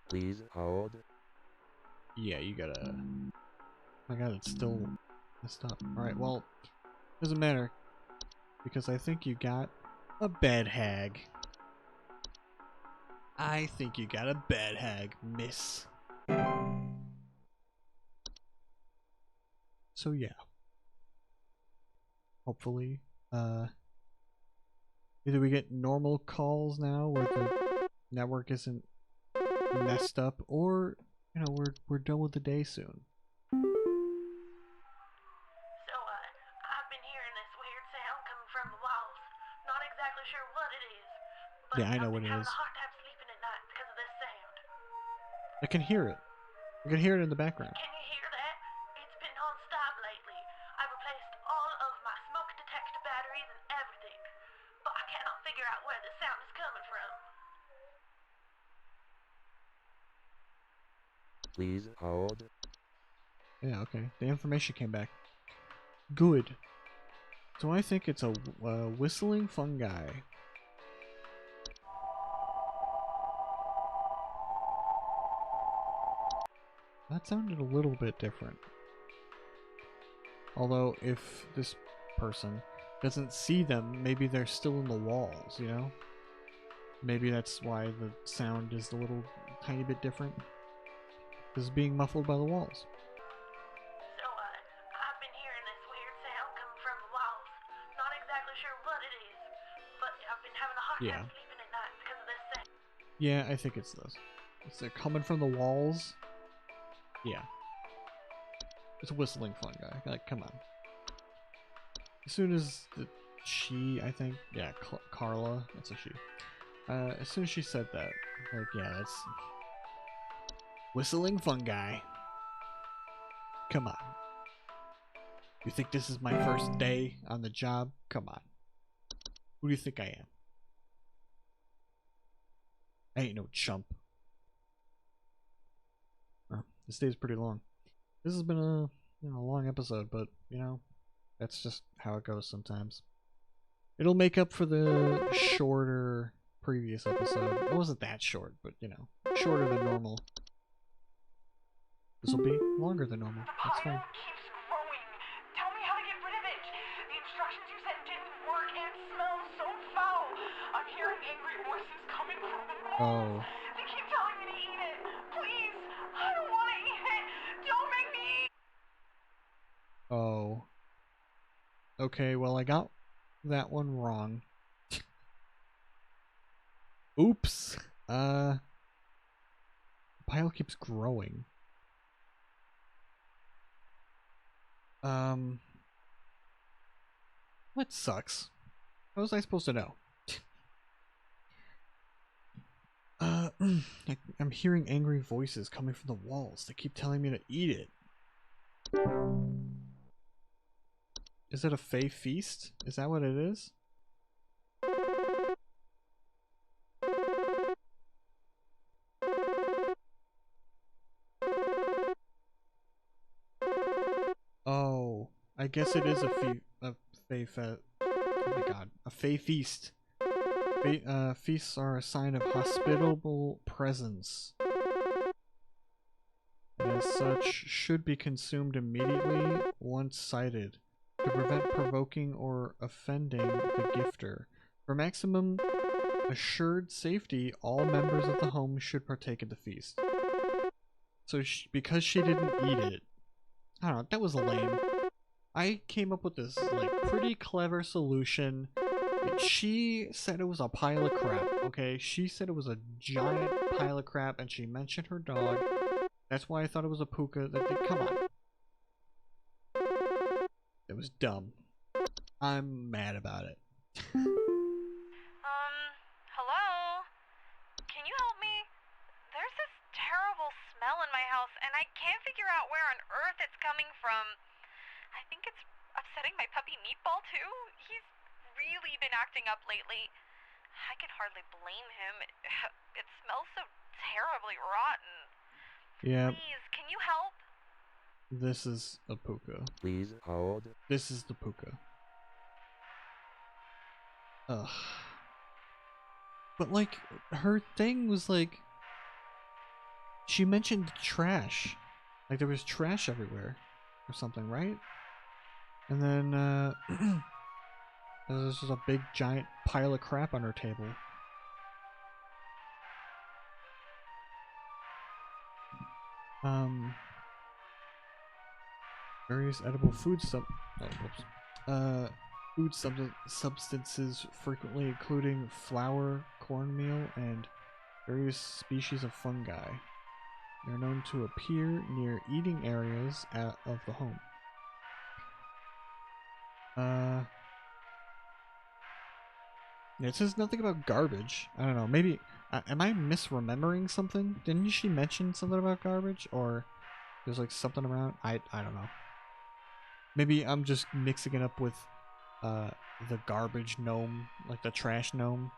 Please hold. Yeah, you gotta... Oh my god, it's still messed up. Alright, well, doesn't matter. Because I think you got a bed hag. I think you got a bed hag, miss. So yeah. Hopefully, either we get normal calls now where the network isn't messed up, or we're done with the day soon. So, I've been hearing this weird sound coming from the walls. Not exactly sure what it is, but Yeah, I know what it I've been is. having a hard time sleeping at night because of this sound. I can hear it. I can hear it in the background. Can you hear that? It's been non-stop lately. I've replaced all of my smoke detector batteries and everything, but I cannot figure out where the sound is coming from. Please hold. Yeah, okay. The information came back. Good. So I think it's a whistling fungi. That sounded a little bit different. Although, if this person doesn't see them, maybe they're still in the walls, you know? Maybe that's why the sound is a little tiny bit different. Because it's being muffled by the walls. So, I've been hearing this weird sound coming from the walls. Not exactly sure what it is, but I've been having a hard Yeah. time sleeping at night because of this sound. Yeah, I think it's this. It's coming from the walls. Yeah. It's a whistling fun guy. Like, come on. As soon as she, I think, yeah, Carla, that's a she. As soon as she said that, like, yeah, that's whistling fun guy. Come on. You think this is my first day on the job? Come on. Who do you think I am? I ain't no chump. Oh, this day's pretty long. This has been a long episode, but you know, that's just how it goes sometimes. It'll make up for the shorter previous episode. It wasn't that short, but you know, shorter than normal. This will be longer than normal. That's fine. Keeps growing. Tell me how to get rid of it. The instructions you sent didn't work. It smells so foul. I'm hearing angry voices coming from the walls. Oh. They keep telling me to eat it. Please, I don't want to eat it. Don't make me eat. Oh. Okay, well I got that one wrong. Oops. Pile keeps growing. That sucks. How was I supposed to know? I'm hearing angry voices coming from the walls. They keep telling me to eat it. Is it a Fey feast? Is that what it is? Oh, I guess it is a Fey oh my god, a Fey feast. Feasts are a sign of hospitable presence. And as such, should be consumed immediately once sighted, to prevent provoking or offending the gifter. For maximum assured safety, all members of the home should partake of the feast. So because she didn't eat it, I don't know, that was lame. I came up with this like pretty clever solution. She said it was a pile of crap, okay? She said it was a giant pile of crap, and she mentioned her dog. That's why I thought it was a puka. Come on. It was dumb. I'm mad about it. Hello? Can you help me? There's this terrible smell in my house, and I can't figure out where on earth it's coming from. I think it's upsetting my puppy Meatball, too. He's really been acting up lately. I can hardly blame him. It smells so terribly rotten. Yeah. Please, can you help? This is a puka. Please hold. This is the puka. Ugh. But like, her thing was like, she mentioned trash. Like there was trash everywhere. Or something, right? And then, there's just a big giant pile of crap on her table. Various edible food substances frequently including flour, cornmeal, and various species of fungi. They are known to appear near eating areas of the home. It says nothing about garbage. I don't know. Maybe am I misremembering something? Didn't she mention something about garbage, or there's like something around? I don't know. Maybe I'm just mixing it up with the garbage gnome, like the trash gnome.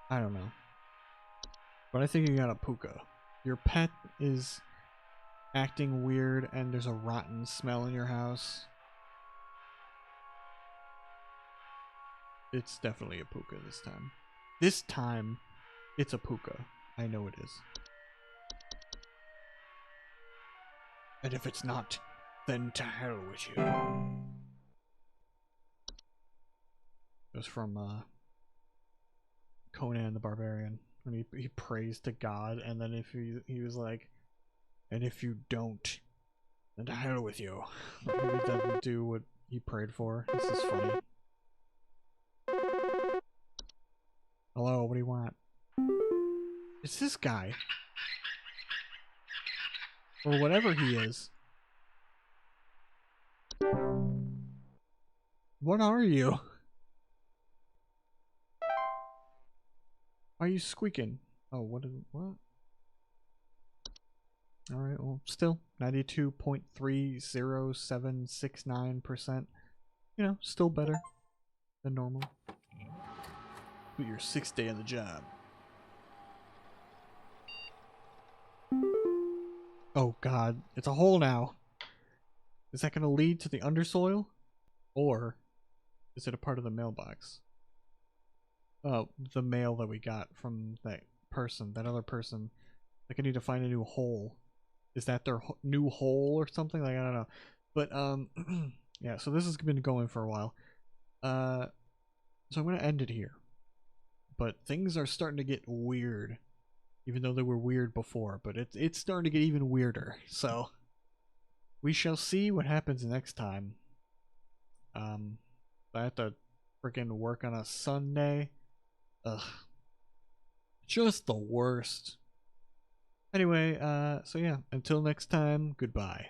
I don't know. But I think you got a puka. Your pet is acting weird and there's a rotten smell in your house. It's definitely a puka this time. This time, it's a puka. I know it is. And if it's not, then to hell with you. It was from Conan the Barbarian when he prays to God, and then if he was like, and if you don't, then to hell with you. He doesn't do what he prayed for. This is funny. Hello, what do you want? It's this guy. Or whatever he is. What are you? Why are you squeaking? Oh, what? Alright, well, still 92.30769%. You know, still better than normal. But your 6th day on the job. Oh god, it's a hole now. Is that going to lead to the undersoil? Or is it a part of the mailbox? Oh, the mail that we got from that person, that other person. Like, I need to find a new hole. Is that their new hole or something? Like, I don't know. But, yeah, so this has been going for a while. So I'm going to end it here. But things are starting to get weird. Even though they were weird before. But it's starting to get even weirder. So, we shall see what happens next time. I have to freaking work on a Sunday. Ugh. Just the worst. Anyway, so yeah, until next time, goodbye.